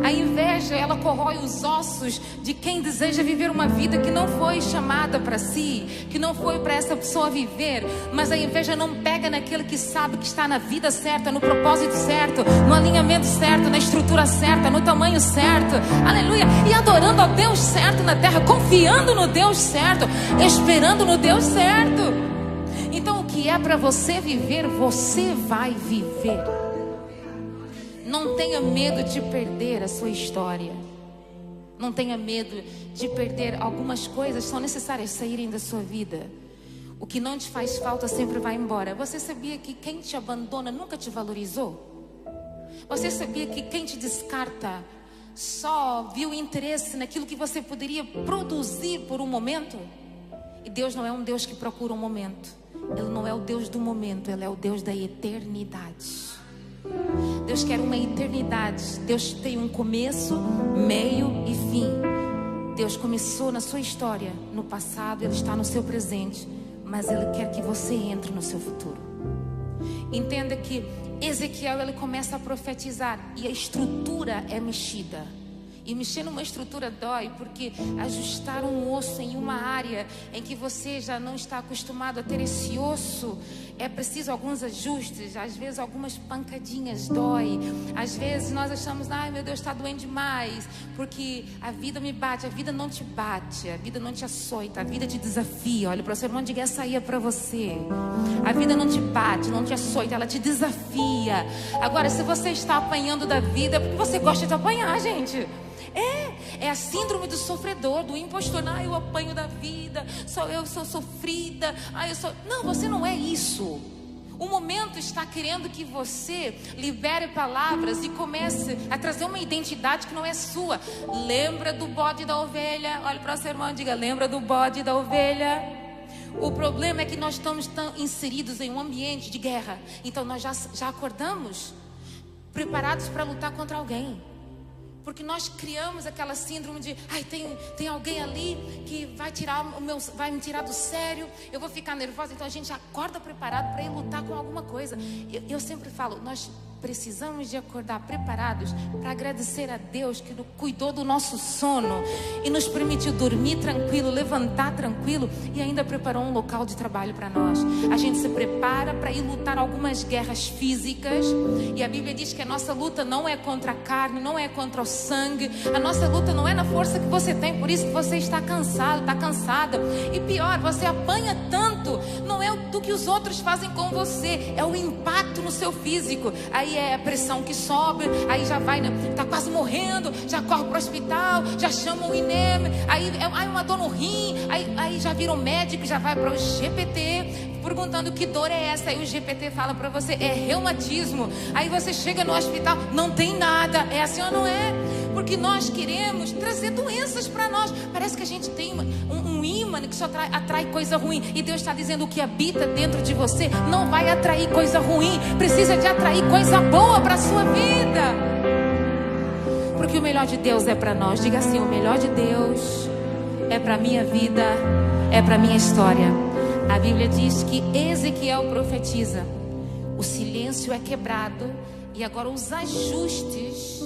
A inveja, ela corrói os ossos de quem deseja viver uma vida que não foi chamada para si, que não foi para essa pessoa viver. Mas a inveja não pega naquele que sabe que está na vida certa, no propósito certo, no alinhamento certo, na estrutura certa, no tamanho certo, aleluia, e adorando ao Deus certo na terra, confiando no Deus certo, esperando no Deus certo. Então o que é para você viver, você vai viver. Não tenha medo de perder a sua história. Não tenha medo de perder algumas coisas que são necessárias saírem da sua vida. O que não te faz falta sempre vai embora. Você sabia que quem te abandona nunca te valorizou? Você sabia que quem te descarta só viu interesse naquilo que você poderia produzir por um momento? E Deus não é um Deus que procura um momento. Ele não é o Deus do momento, Ele é o Deus da eternidade. Deus quer uma eternidade. Deus tem um começo, meio e fim. Deus começou na sua história no passado, Ele está no seu presente, mas Ele quer que você entre no seu futuro. Entenda que Ezequiel, ele começa a profetizar e a estrutura é mexida. E mexer numa estrutura dói, porque ajustar um osso em uma área em que você já não está acostumado a ter esse osso, é preciso alguns ajustes. Às vezes algumas pancadinhas dói. Às vezes nós achamos: ai meu Deus, está doendo demais, porque a vida me bate. A vida não te bate, a vida não te açoita, a vida te desafia. Olha para o seu irmão e diga: essa aí é para você. A vida não te bate, não te açoita, ela te desafia. Agora, se você está apanhando da vida, é porque você gosta de apanhar, gente. É a síndrome do sofredor, do impostor. Eu apanho da vida, eu sou sofrida. Não, você não é isso. O momento está querendo que você libere palavras e comece a trazer uma identidade que não é sua. Lembra do bode e da ovelha? Olha para o seu irmão e diga: lembra do bode e da ovelha? O problema é que nós estamos tão inseridos em um ambiente de guerra. Então nós já acordamos preparados para lutar contra alguém. Porque nós criamos aquela síndrome de: tem alguém ali que vai me tirar do sério, eu vou ficar nervosa. Então a gente acorda preparado para ir lutar com alguma coisa. Eu sempre falo, nós precisamos de acordar preparados para agradecer a Deus que cuidou do nosso sono e nos permitiu dormir tranquilo, levantar tranquilo e ainda preparou um local de trabalho para nós. A gente se prepara para ir lutar algumas guerras físicas, e a Bíblia diz que a nossa luta não é contra a carne, não é contra o sangue. A nossa luta não é na força que você tem, por isso que você está cansado, está cansada. E pior, você apanha tanto, não é do que os outros fazem com você, é o impacto no seu físico. Aí é a pressão que sobe, aí já vai, tá quase morrendo, já corre pro hospital, já chama o INEM, aí uma dor no rim, aí já vira um médico, já vai para o GPT perguntando que dor é essa. Aí o GPT fala para você: é reumatismo. Aí você chega no hospital, não tem nada. É assim ou não é? Porque nós queremos trazer doenças para nós. Parece que a gente tem um ímã que só atrai coisa ruim. E Deus está dizendo: o que habita dentro de você não vai atrair coisa ruim, precisa de atrair coisa boa para a sua vida. Porque o melhor de Deus é para nós. Diga assim: o melhor de Deus é para a minha vida, é para a minha história. A Bíblia diz que Ezequiel profetiza: o silêncio é quebrado e agora os ajustes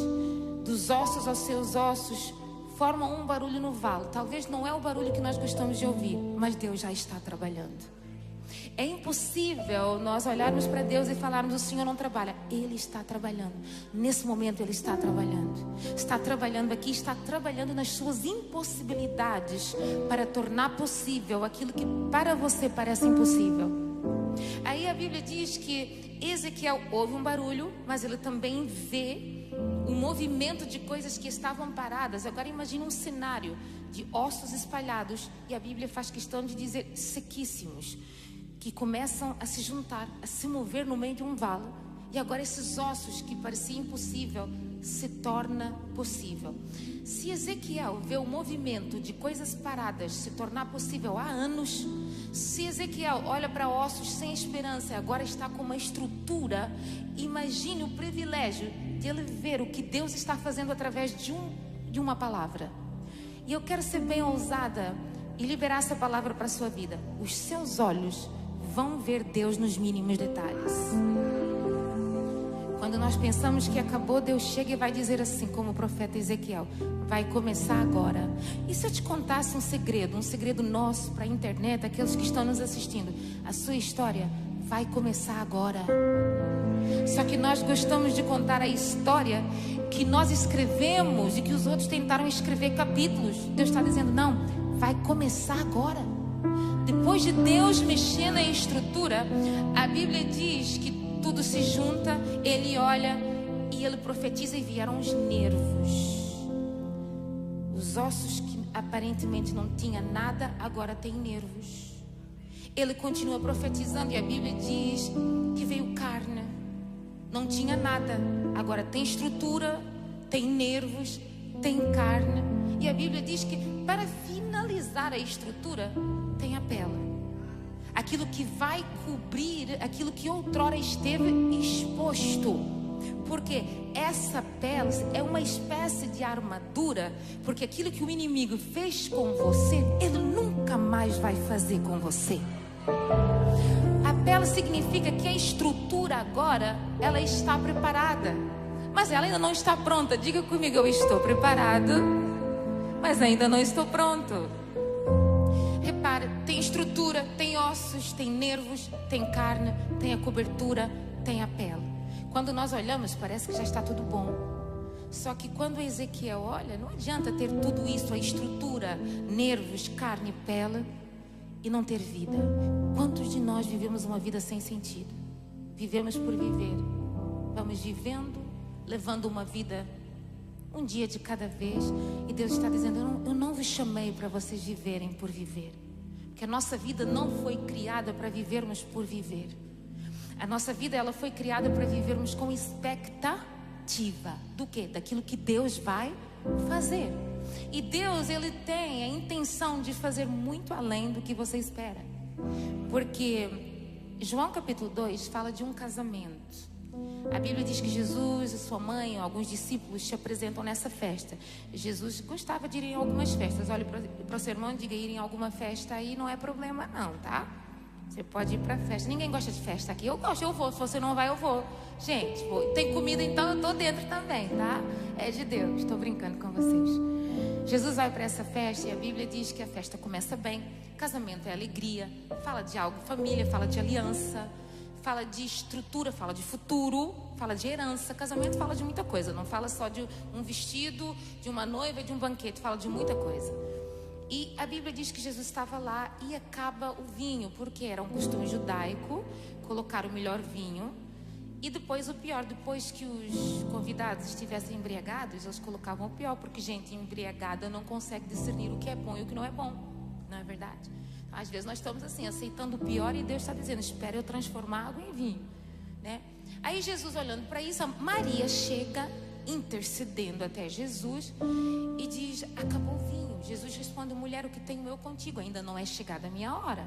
dos ossos aos seus ossos formam um barulho no vale. Talvez não é o barulho que nós gostamos de ouvir, mas Deus já está trabalhando. É impossível nós olharmos para Deus e falarmos: o Senhor não trabalha. Ele está trabalhando. Nesse momento Ele está trabalhando. Está trabalhando aqui, está trabalhando nas suas impossibilidades para tornar possível aquilo que para você parece impossível. Aí a Bíblia diz que Ezequiel ouve um barulho, mas ele também vê o movimento de coisas que estavam paradas. Agora imagine um cenário de ossos espalhados, e a Bíblia faz questão de dizer sequíssimos, que começam a se juntar, a se mover no meio de um vale. E agora esses ossos que pareciam impossível se torna possível. Se Ezequiel vê o movimento de coisas paradas se tornar possível há anos, se Ezequiel olha para ossos sem esperança e agora está com uma estrutura, imagine o privilégio de ele ver o que Deus está fazendo através de uma palavra. E eu quero ser bem ousada e liberar essa palavra para a sua vida. Os seus olhos vão ver Deus nos mínimos detalhes. Quando nós pensamos que acabou, Deus chega e vai dizer assim, como o profeta Ezequiel: vai começar agora. E se eu te contasse um segredo nosso para a internet, aqueles que estão nos assistindo? A sua história vai começar agora. Só que nós gostamos de contar a história que nós escrevemos e que os outros tentaram escrever capítulos. Deus está dizendo: não, vai começar agora. Depois de Deus mexer na estrutura, a Bíblia diz que tudo se junta, Ele olha e Ele profetiza, e vieram os nervos. Os ossos que aparentemente não tinha nada, agora tem nervos. Ele continua profetizando e a Bíblia diz que veio carne. Não tinha nada, agora tem estrutura, tem nervos, tem carne. E a Bíblia diz que para finalizar a estrutura tem a pele. Aquilo que vai cobrir aquilo que outrora esteve exposto. Porque essa pele é uma espécie de armadura. Porque aquilo que o inimigo fez com você, ele nunca mais vai fazer com você. A pele significa que a estrutura agora, ela está preparada. Mas ela ainda não está pronta. Diga comigo: eu estou preparado, mas ainda não estou pronto. Repara, tem estrutura, tem ossos, tem nervos, tem carne, tem a cobertura, tem a pele. Quando nós olhamos, parece que já está tudo bom. Só que quando Ezequiel olha, não adianta ter tudo isso, a estrutura, nervos, carne, pele, e não ter vida. Quantos de nós vivemos uma vida sem sentido? Vivemos por viver. Vamos vivendo, levando uma vida um dia de cada vez. E Deus está dizendo: eu não vos chamei para vocês viverem por viver. Porque a nossa vida não foi criada para vivermos por viver. A nossa vida, ela foi criada para vivermos com expectativa. Do quê? Daquilo que Deus vai fazer. E Deus, Ele tem a intenção de fazer muito além do que você espera. Porque João capítulo 2 fala de um casamento. A Bíblia diz que Jesus e sua mãe, alguns discípulos, se apresentam nessa festa. Jesus gostava de ir em algumas festas. Olha para o seu irmão e diga: ir em alguma festa aí não é problema não, tá? Você pode ir para festa. Ninguém gosta de festa aqui. Eu gosto, eu vou. Se você não vai, eu vou. Gente, tem comida, então eu tô dentro também, tá? É de Deus. Estou brincando com vocês. Jesus vai para essa festa e a Bíblia diz que a festa começa bem. Casamento é alegria. Fala de algo, família, fala de aliança, fala de estrutura, fala de futuro, fala de herança. Casamento fala de muita coisa. Não fala só de um vestido, de uma noiva, de um banquete. Fala de muita coisa. E a Bíblia diz que Jesus estava lá e acaba o vinho, porque era um costume judaico colocar o melhor vinho. E depois o pior, depois que os convidados estivessem embriagados, eles colocavam o pior, porque gente embriagada não consegue discernir o que é bom e o que não é bom. Não é verdade? Às vezes nós estamos assim, aceitando o pior, e Deus está dizendo: espera eu transformar água em vinho, né? Aí Jesus, olhando para isso, Maria chega intercedendo até Jesus e diz: acabou o vinho. Jesus responde: mulher, o que tenho eu contigo? Ainda não é chegada a minha hora.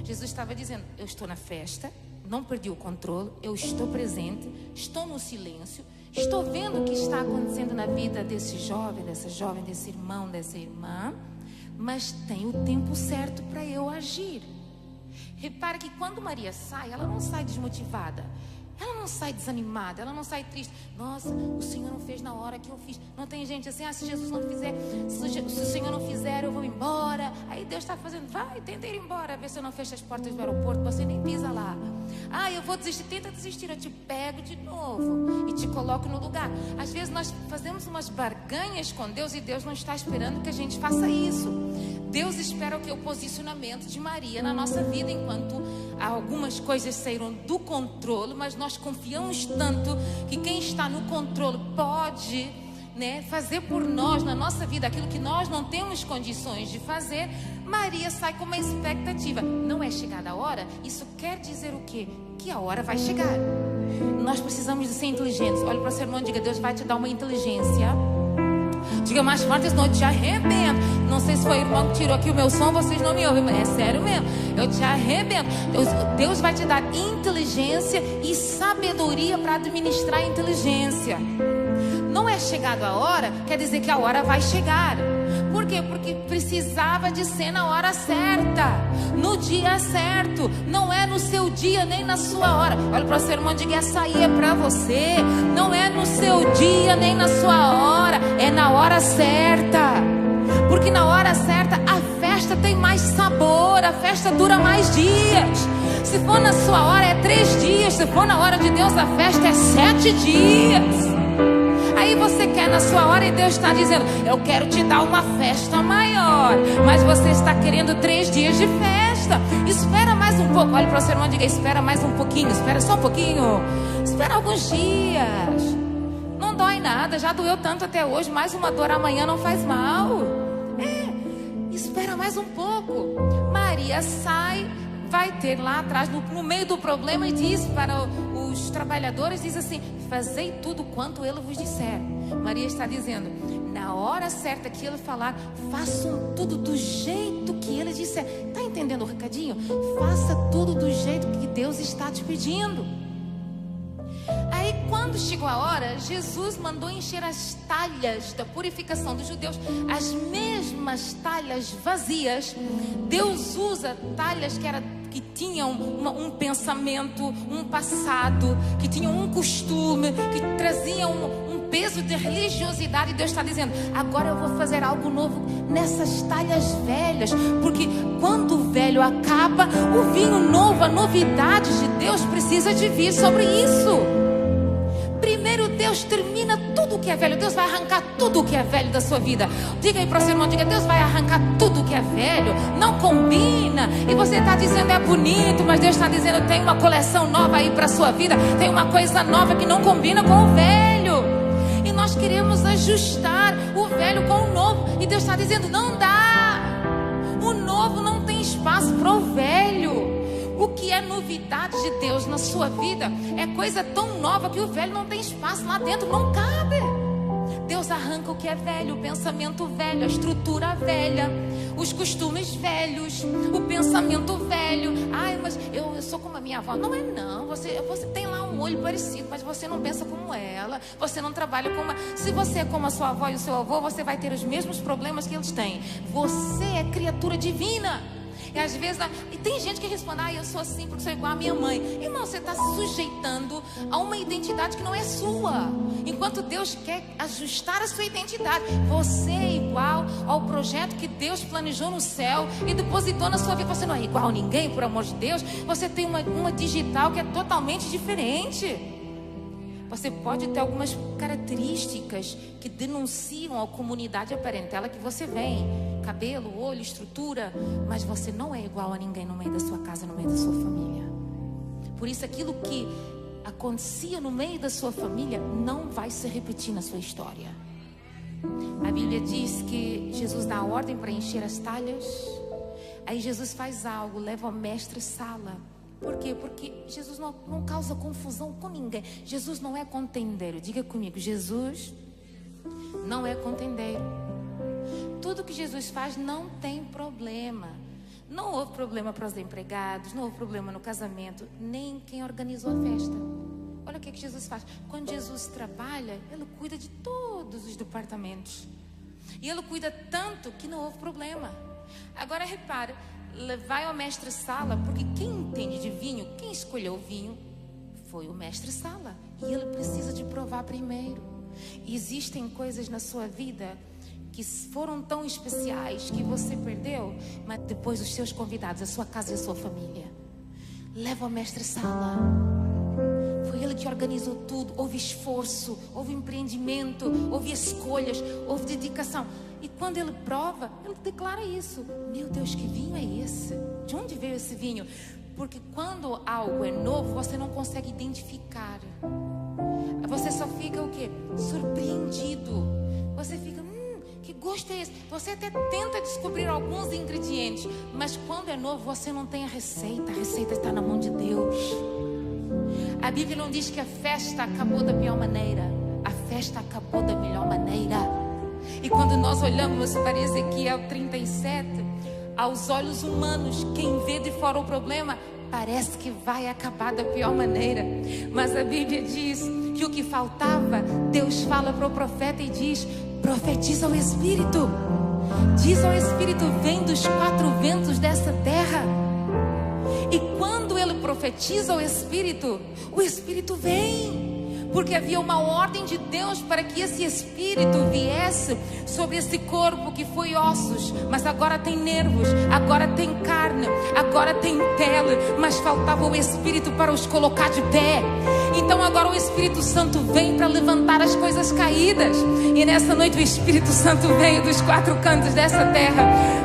Jesus estava dizendo: eu estou na festa, não perdi o controle, eu estou presente, estou no silêncio, estou vendo o que está acontecendo na vida desse jovem, desse irmão, dessa irmã, mas tem o tempo certo para eu agir. Repare que quando Maria sai, ela não sai desmotivada. ela não sai desanimada, ela não sai triste. Nossa, o Senhor não fez na hora que eu fiz. Não tem gente assim, se Jesus não fizer, se o Senhor não fizer, eu vou embora. Aí Deus está fazendo, vai, tenta ir embora, vê se eu não fecho as portas do aeroporto, você nem pisa lá. Eu vou desistir, tenta desistir, eu te pego de novo e te coloco no lugar. Às vezes nós fazemos umas barganhas com Deus e Deus não está esperando que a gente faça isso. Deus espera o que? O posicionamento de Maria na nossa vida, enquanto algumas coisas saíram do controle, mas nós confiamos tanto que quem está no controle pode, fazer por nós, na nossa vida, aquilo que nós não temos condições de fazer. Maria sai com uma expectativa. Não é chegada a hora? Isso quer dizer o quê? Que a hora vai chegar. Nós precisamos de ser inteligentes. Olha para o seu irmão e diga: Deus vai te dar uma inteligência. Diga mais forte, senão eu te arrebento. Não sei se foi o irmão que tirou aqui o meu som, vocês não me ouvem, mas é sério mesmo. Eu te arrebento. Deus vai te dar inteligência e sabedoria para administrar a inteligência. Não é chegado a hora, quer dizer que a hora vai chegar. Por quê? Porque precisava de ser na hora certa, no dia certo. Não é no seu dia nem na sua hora. Olha para o seu irmão e diga: essa aí é para você. Não é no seu dia nem na sua hora, é na hora certa. Porque na hora certa a festa tem mais sabor, a festa dura mais dias. Se for na sua hora é 3 dias, se for na hora de Deus a festa é 7 dias. Aí você quer na sua hora e Deus está dizendo: eu quero te dar uma festa maior, mas você está querendo 3 dias de festa. Espera mais um pouco. Olha para o seu irmão e diga: espera mais um pouquinho, espera só um pouquinho, espera alguns dias. Não dói nada, já doeu tanto até hoje, mais uma dor amanhã não faz mal. Espera mais um pouco. Maria sai, vai ter lá atrás, no meio do problema, e diz para os trabalhadores, diz assim: fazei tudo quanto ele vos disser. Maria está dizendo: na hora certa que ele falar, façam tudo do jeito que ele disser. Está entendendo o recadinho? Faça tudo do jeito que Deus está te pedindo. Aí quando chegou a hora, Jesus mandou encher as talhas da purificação dos judeus, as mesmas talhas vazias. Deus usa talhas que tinham um pensamento, um passado, que tinham um costume, que traziam um peso de religiosidade. Deus está dizendo: agora eu vou fazer algo novo nessas talhas velhas, porque quando o velho acaba, o vinho novo, a novidade de Deus precisa de vir sobre isso. Primeiro Deus termina tudo que é velho. Deus vai arrancar tudo que é velho da sua vida. Diga aí para o seu irmão, diga: Deus vai arrancar tudo que é velho, não combina. E você está dizendo: é bonito, mas Deus está dizendo: tem uma coleção nova aí para a sua vida, tem uma coisa nova que não combina com o velho. E nós queremos ajustar o velho com o novo, e Deus está dizendo: não dá. O novo não tem espaço para o velho. O que é novidade de Deus na sua vida é coisa tão nova que o velho não tem espaço lá dentro, não cabe. Deus arranca o que é velho, o pensamento velho, a estrutura velha, os costumes velhos, o pensamento velho. Mas eu sou como a minha avó. Não é não, você tem lá um olho parecido, mas você não pensa como ela, você não trabalha como Se você é como a sua avó e o seu avô, você vai ter os mesmos problemas que eles têm. Você é criatura divina. E às vezes, e tem gente que responde: eu sou assim porque sou igual à minha mãe. Irmão, você está se sujeitando a uma identidade que não é sua. Enquanto Deus quer ajustar a sua identidade, você é igual ao projeto que Deus planejou no céu e depositou na sua vida. Você não é igual a ninguém, por amor de Deus. Você tem uma digital que é totalmente diferente. Você pode ter algumas características que denunciam a comunidade, a parentela que você vem. Cabelo, olho, estrutura. Mas você não é igual a ninguém no meio da sua casa, no meio da sua família. Por isso aquilo que acontecia no meio da sua família não vai se repetir na sua história. A Bíblia diz que Jesus dá a ordem para encher as talhas. Aí Jesus faz algo, leva ao mestre sala. Por quê? Porque Jesus não causa confusão com ninguém. Jesus não é contendeiro. Diga comigo: Jesus não é contendeiro. Tudo que Jesus faz não tem problema. Não houve problema para os empregados, não houve problema no casamento, nem quem organizou a festa. Olha o que Jesus faz. Quando Jesus trabalha, Ele cuida de todos os departamentos. E Ele cuida tanto que não houve problema. Agora repara, vai ao mestre sala, porque quem entende de vinho, quem escolheu o vinho foi o mestre Sala. E ele precisa de provar primeiro. E existem coisas na sua vida que foram tão especiais que você perdeu, mas depois os seus convidados, a sua casa e a sua família. Leva ao mestre Sala. Foi ele que organizou tudo. Houve esforço, houve empreendimento, houve escolhas, houve dedicação. E quando ele prova, ele declara isso: meu Deus, que vinho é esse? De onde veio esse vinho? Porque quando algo é novo, você não consegue identificar. Você só fica o quê? Surpreendido. Você fica, que gosto é esse? Você até tenta descobrir alguns ingredientes, mas quando é novo, você não tem a receita. A receita está na mão de Deus. A Bíblia não diz que a festa acabou da pior maneira. A festa acabou da melhor maneira. E quando nós olhamos para Ezequiel 37, aos olhos humanos, quem vê de fora o problema, parece que vai acabar da pior maneira. Mas a Bíblia diz que o que faltava, Deus fala para o profeta e diz: profetiza ao Espírito. Diz ao Espírito: vem dos 4 ventos dessa terra. E quando ele profetiza ao Espírito, o Espírito vem. Porque havia uma ordem de Deus para que esse Espírito viesse sobre esse corpo que foi ossos, mas agora tem nervos, agora tem carne, agora tem pele, mas faltava o Espírito para os colocar de pé. Então agora o Espírito Santo vem para levantar as coisas caídas. E nessa noite o Espírito Santo veio dos 4 cantos dessa terra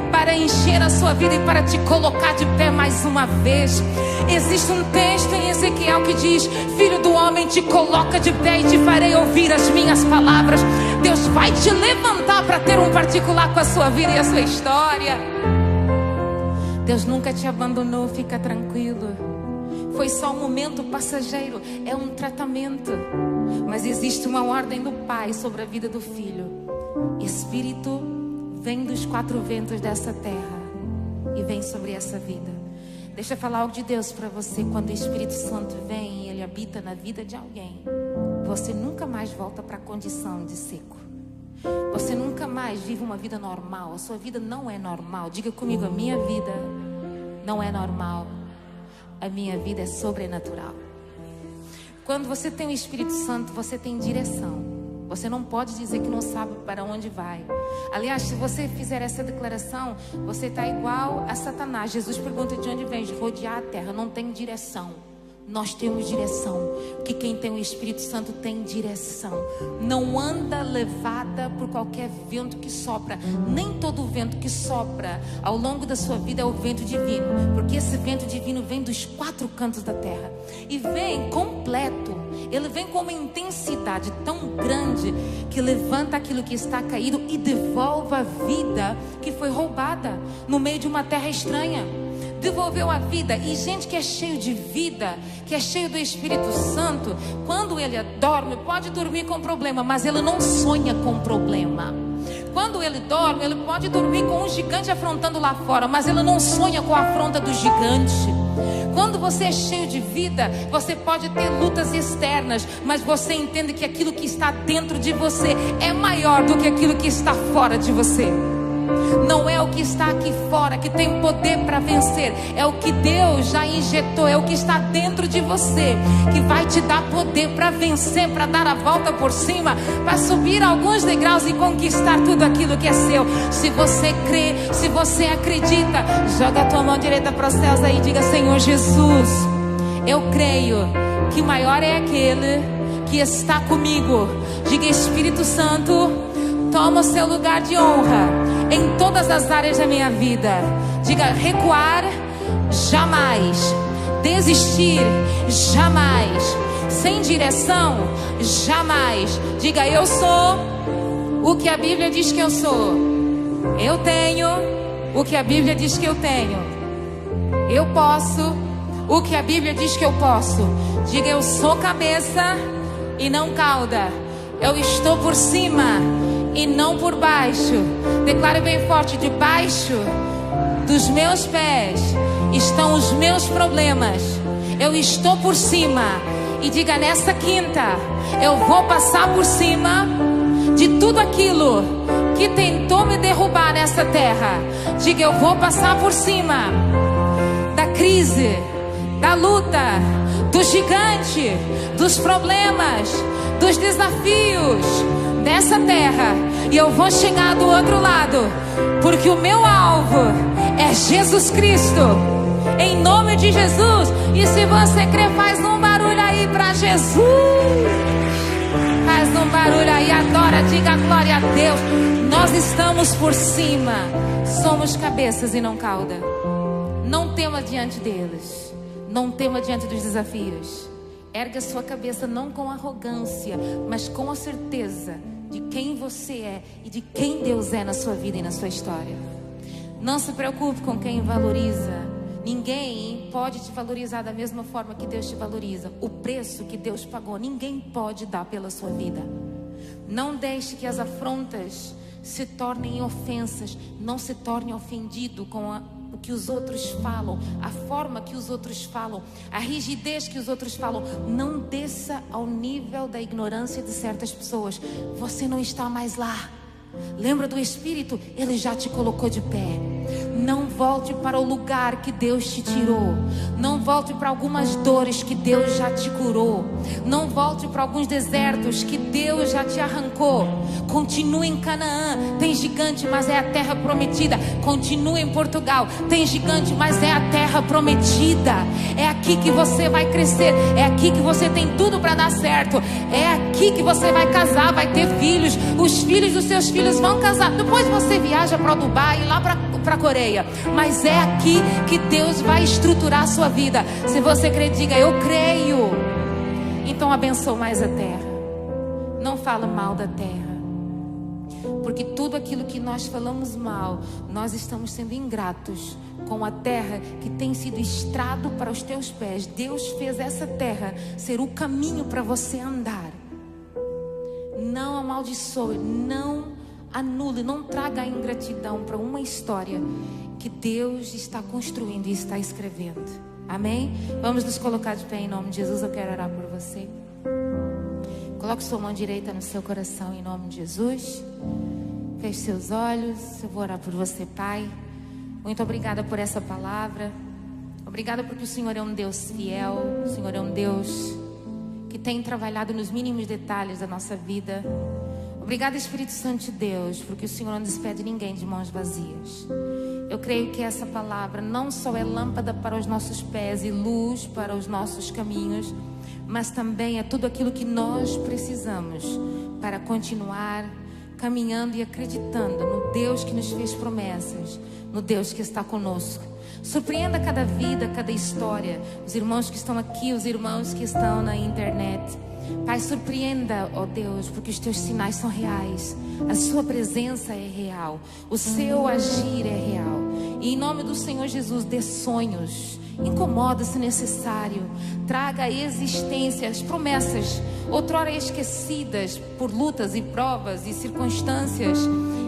para encher a sua vida e para te colocar de pé mais uma vez. Existe um texto em Ezequiel que diz: filho do homem, te coloca de pé e te farei ouvir as minhas palavras. Deus vai te levantar para ter um particular com a sua vida e a sua história. Deus nunca te abandonou, fica tranquilo. Foi só um momento passageiro, é um tratamento. Mas existe uma ordem do Pai sobre a vida do Filho. Espírito, vem dos 4 ventos dessa terra e vem sobre essa vida. Deixa eu falar algo de Deus para você. Quando o Espírito Santo vem e Ele habita na vida de alguém, você nunca mais volta para a condição de seco. Você nunca mais vive uma vida normal. A sua vida não é normal. Diga comigo: a minha vida não é normal. A minha vida é sobrenatural. Quando você tem o Espírito Santo, você tem direção. Você não pode dizer que não sabe para onde vai. Aliás, se você fizer essa declaração, você está igual a Satanás. Jesus pergunta: de onde vem? De rodear a terra. Não tem direção. Nós temos direção. Porque quem tem o Espírito Santo tem direção. Não anda levada por qualquer vento que sopra. Nem todo vento que sopra ao longo da sua vida é o vento divino. Porque esse vento divino vem dos 4 cantos da terra. E vem completo. Ele vem com uma intensidade tão grande que levanta aquilo que está caído e devolve a vida que foi roubada no meio de uma terra estranha. Devolveu a vida. E gente que é cheio de vida, que é cheio do Espírito Santo, quando ele dorme, pode dormir com problema, mas ele não sonha com problema. Quando ele dorme, ele pode dormir com um gigante afrontando lá fora, mas ele não sonha com a afronta do gigante. Quando você é cheio de vida, você pode ter lutas externas, mas você entende que aquilo que está dentro de você é maior do que aquilo que está fora de você. Não é o que está aqui fora que tem poder para vencer, é o que Deus já injetou, é o que está dentro de você que vai te dar poder para vencer, para dar a volta por cima, para subir alguns degraus e conquistar tudo aquilo que é seu. Se você crê, se você acredita, joga a tua mão direita para os céus aí e diga: Senhor Jesus, eu creio que maior é aquele que está comigo. Diga: Espírito Santo, toma o seu lugar de honra em todas as áreas da minha vida. Diga: recuar jamais, desistir jamais, sem direção jamais. Diga: eu sou o que a Bíblia diz que eu sou. Eu tenho o que a Bíblia diz que eu tenho. Eu posso o que a Bíblia diz que eu posso. Diga: eu sou cabeça e não cauda. Eu estou por cima e não por baixo. Declare bem forte: debaixo dos meus pés estão os meus problemas. Eu estou por cima. E diga: nessa quinta eu vou passar por cima de tudo aquilo que tentou me derrubar nessa terra. Diga: eu vou passar por cima da crise, da luta, do gigante, dos problemas, dos desafios dessa terra, e eu vou chegar do outro lado, porque o meu alvo é Jesus Cristo, em nome de Jesus. E se você crê, faz um barulho aí para Jesus, faz um barulho aí, adora, diga glória a Deus. Nós estamos por cima, somos cabeças e não cauda. Não tema diante deles, não tema diante dos desafios. Erga sua cabeça não com arrogância, mas com a certeza de quem você é e de quem Deus é na sua vida e na sua história. Não se preocupe com quem valoriza. Ninguém pode te valorizar da mesma forma que Deus te valoriza. O preço que Deus pagou, ninguém pode dar pela sua vida. Não deixe que as afrontas se tornem ofensas. Não se torne ofendido com o que os outros falam, a forma que os outros falam, a rigidez que os outros falam. Não desça ao nível da ignorância de certas pessoas. Você não está mais lá. Lembra do Espírito? Ele já te colocou de pé. Não volte para o lugar que Deus te tirou. Não volte para algumas dores que Deus já te curou. Não volte para alguns desertos que Deus já te arrancou. Continue em Canaã. Tem gigante, mas é a terra prometida. Continue em Portugal. Tem gigante, mas é a terra prometida. É aqui que você vai crescer. É aqui que você tem tudo para dar certo. É aqui que você vai casar, vai ter filhos. Os filhos dos seus filhos vão casar. Depois você viaja para o Dubai e lá para a Coreia. Mas é aqui que Deus vai estruturar a sua vida. Se você crê, diga: eu creio. Então abençoa mais a terra. Não fala mal da terra, porque tudo aquilo que nós falamos mal, nós estamos sendo ingratos com a terra que tem sido estrado para os teus pés. Deus fez essa terra ser o caminho para você andar. Não amaldiçoe, não anule, não traga a ingratidão para uma história que Deus está construindo e está escrevendo. Amém? Vamos nos colocar de pé em nome de Jesus. Eu quero orar por você. Coloque sua mão direita no seu coração em nome de Jesus. Feche seus olhos. Eu vou orar por você, Pai. Muito obrigada por essa palavra. Obrigada porque o Senhor é um Deus fiel. O Senhor é um Deus que tem trabalhado nos mínimos detalhes da nossa vida. Obrigada, Espírito Santo de Deus, porque o Senhor não despede ninguém de mãos vazias. Eu creio que essa palavra não só é lâmpada para os nossos pés e luz para os nossos caminhos, mas também é tudo aquilo que nós precisamos para continuar caminhando e acreditando no Deus que nos fez promessas, no Deus que está conosco. Surpreenda cada vida, cada história, os irmãos que estão aqui, os irmãos que estão na internet. Pai, surpreenda, ó Deus, porque os teus sinais são reais, a sua presença é real, o seu agir é real. E em nome do Senhor Jesus, dê sonhos, incomoda se necessário, traga à existência as promessas outrora esquecidas por lutas e provas e circunstâncias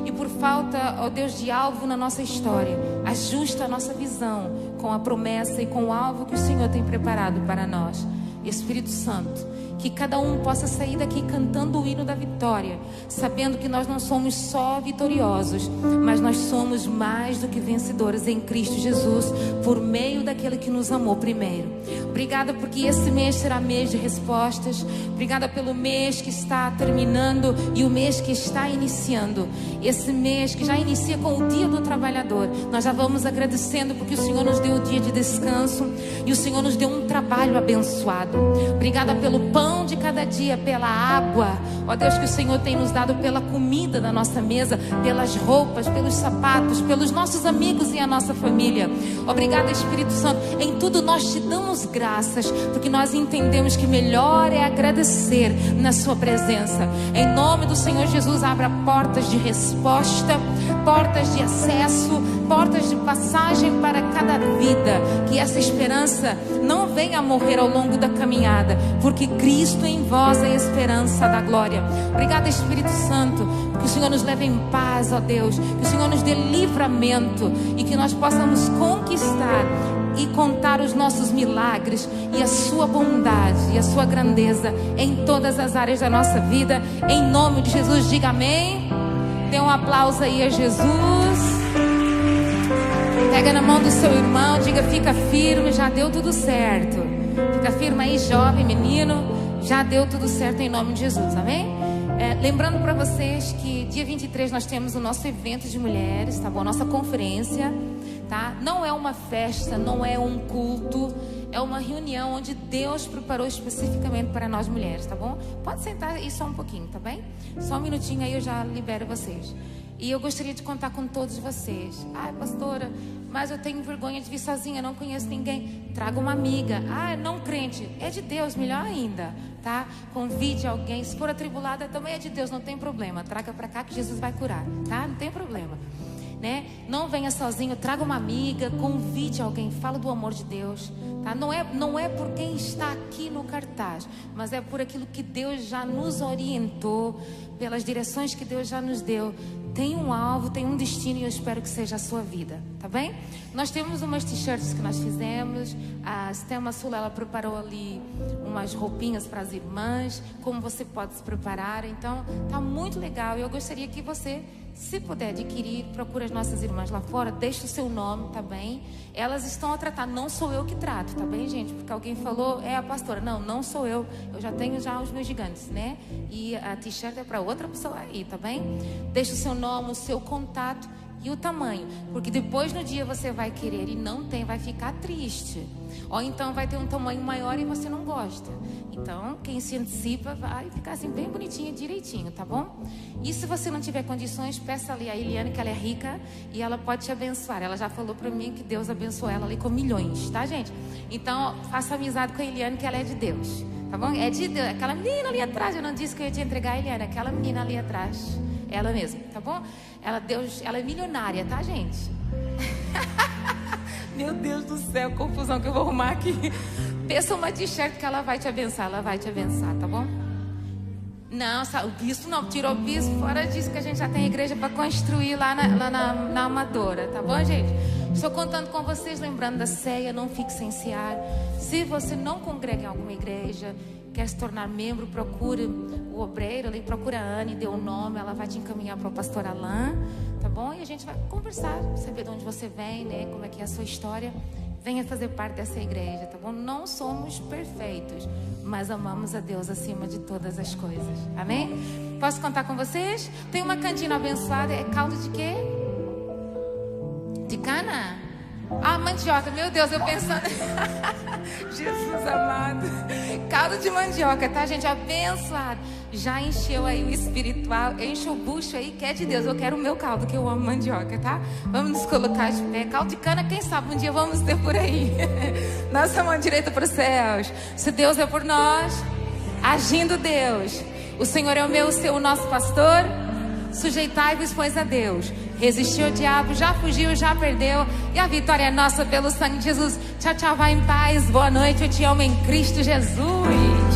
e por falta, ó Deus, de alvo na nossa história. Ajusta a nossa visão com a promessa e com o alvo que o Senhor tem preparado para nós. Espírito Santo, que cada um possa sair daqui cantando o hino da vitória, sabendo que nós não somos só vitoriosos, mas nós somos mais do que vencedores em Cristo Jesus, por meio daquele que nos amou primeiro. Obrigada porque esse mês será mês de respostas. Obrigada pelo mês que está terminando e o mês que está iniciando. Esse mês que já inicia com o dia do trabalhador. Nós já vamos agradecendo porque o Senhor nos deu o dia de descanso e o Senhor nos deu um trabalho abençoado. Obrigada pelo pão de cada dia, pela água, ó Deus, que o Senhor tem nos dado, pela comida da nossa mesa, pelas roupas, pelos sapatos, pelos nossos amigos e a nossa família. Obrigada, Espírito Santo. Em tudo nós te damos graças, porque nós entendemos que melhor é agradecer na sua presença. Em nome do Senhor Jesus, abra portas de resposta, portas de acesso, portas de passagem para cada vida. Que essa esperança não venha a morrer ao longo da caminhada, porque Cristo em vós é a esperança da glória. Obrigada, Espírito Santo, que o Senhor nos leve em paz, ó Deus, que o Senhor nos dê livramento e que nós possamos conquistar e contar os nossos milagres e a sua bondade e a sua grandeza em todas as áreas da nossa vida. Em nome de Jesus, diga amém. Dê um aplauso aí a Jesus. Pega na mão do seu irmão, diga: fica firme, já deu tudo certo. Fica firme aí, jovem, menino. Já deu tudo certo em nome de Jesus, amém? Lembrando para vocês que dia 23 nós temos o nosso evento de mulheres, tá bom? Nossa conferência, tá? Não é uma festa, não é um culto, é uma reunião onde Deus preparou especificamente para nós mulheres, tá bom? Pode sentar aí só um pouquinho, tá bem? Só um minutinho aí eu já libero vocês. E eu gostaria de contar com todos vocês. Ai, pastora, mas eu tenho vergonha de vir sozinha, não conheço ninguém. Traga uma amiga. Ah, não crente, é de Deus, melhor ainda, tá? Convide alguém. Se for atribulada, também é de Deus, não tem problema. Traga para cá que Jesus vai curar, tá? Não tem problema, né? Não venha sozinho, traga uma amiga, convide alguém, fala do amor de Deus, tá? Não é por quem está aqui no cartaz, mas é por aquilo que Deus já nos orientou, pelas direções que Deus já nos deu. Tem um alvo, tem um destino e eu espero que seja a sua vida, tá bem? Nós temos umas t-shirts que nós fizemos. A Sistema Sul, ela preparou ali umas roupinhas para as irmãs, como você pode se preparar. Então, tá muito legal. Eu gostaria que você, se puder adquirir, procure as nossas irmãs lá fora, deixe o seu nome, tá bem? Elas estão a tratar, não sou eu que trato, tá bem, gente? Porque alguém falou, é a pastora. Não sou eu. Eu já tenho os meus gigantes, né? E a t-shirt é para outra pessoa aí, tá bem? Deixe o seu nome, o seu contato e o tamanho, porque depois no dia você vai querer e não tem, vai ficar triste, ou então vai ter um tamanho maior e você não gosta. Então quem se antecipa vai ficar assim bem bonitinho, direitinho, tá bom? E se você não tiver condições, peça ali a Eliane, que ela é rica e ela pode te abençoar. Ela já falou para mim que Deus abençoou ela ali com milhões, tá, gente? Então faça amizade com a Eliane, que ela é de Deus, tá bom? É de Deus. Aquela menina ali atrás, eu não disse que eu ia te entregar a Eliane, aquela menina ali atrás, ela mesma, tá bom? Ela é milionária, tá, gente? Meu Deus do céu, confusão que eu vou arrumar aqui. Peça uma t-shirt que ela vai te abençoar, tá bom? Não, o bispo não, tirou o bispo fora disso, que a gente já tem igreja para construir lá na Amadora, tá bom, gente? Estou contando com vocês, lembrando da ceia, não fique sem cear. Se você não congrega em alguma igreja, quer se tornar membro, procure o obreiro ali, procura a Anne, dê o nome, ela vai te encaminhar para o pastor Alain, tá bom? E a gente vai conversar, saber de onde você vem, né? Como é que é a sua história. Venha fazer parte dessa igreja, tá bom? Não somos perfeitos, mas amamos a Deus acima de todas as coisas, amém? Posso contar com vocês? Tem uma cantina abençoada, é caldo de quê? De cana? Ah, mandioca, meu Deus, eu pensando. Jesus amado. Caldo de mandioca, tá, gente? Abençoado. Já encheu aí o espiritual, enche o bucho aí, que é de Deus. Eu quero o meu caldo, que eu amo mandioca, tá? Vamos nos colocar de pé. Caldo de cana, quem sabe um dia vamos ter por aí. Nossa mão direita para os céus. Se Deus é por nós, agindo Deus. O Senhor é o meu, o seu, o nosso pastor. Sujeitai-vos, pois, a Deus. Resistiu ao diabo, já fugiu, já perdeu. E a vitória é nossa pelo sangue de Jesus. Tchau, tchau, vai em paz. Boa noite, eu te amo em Cristo Jesus.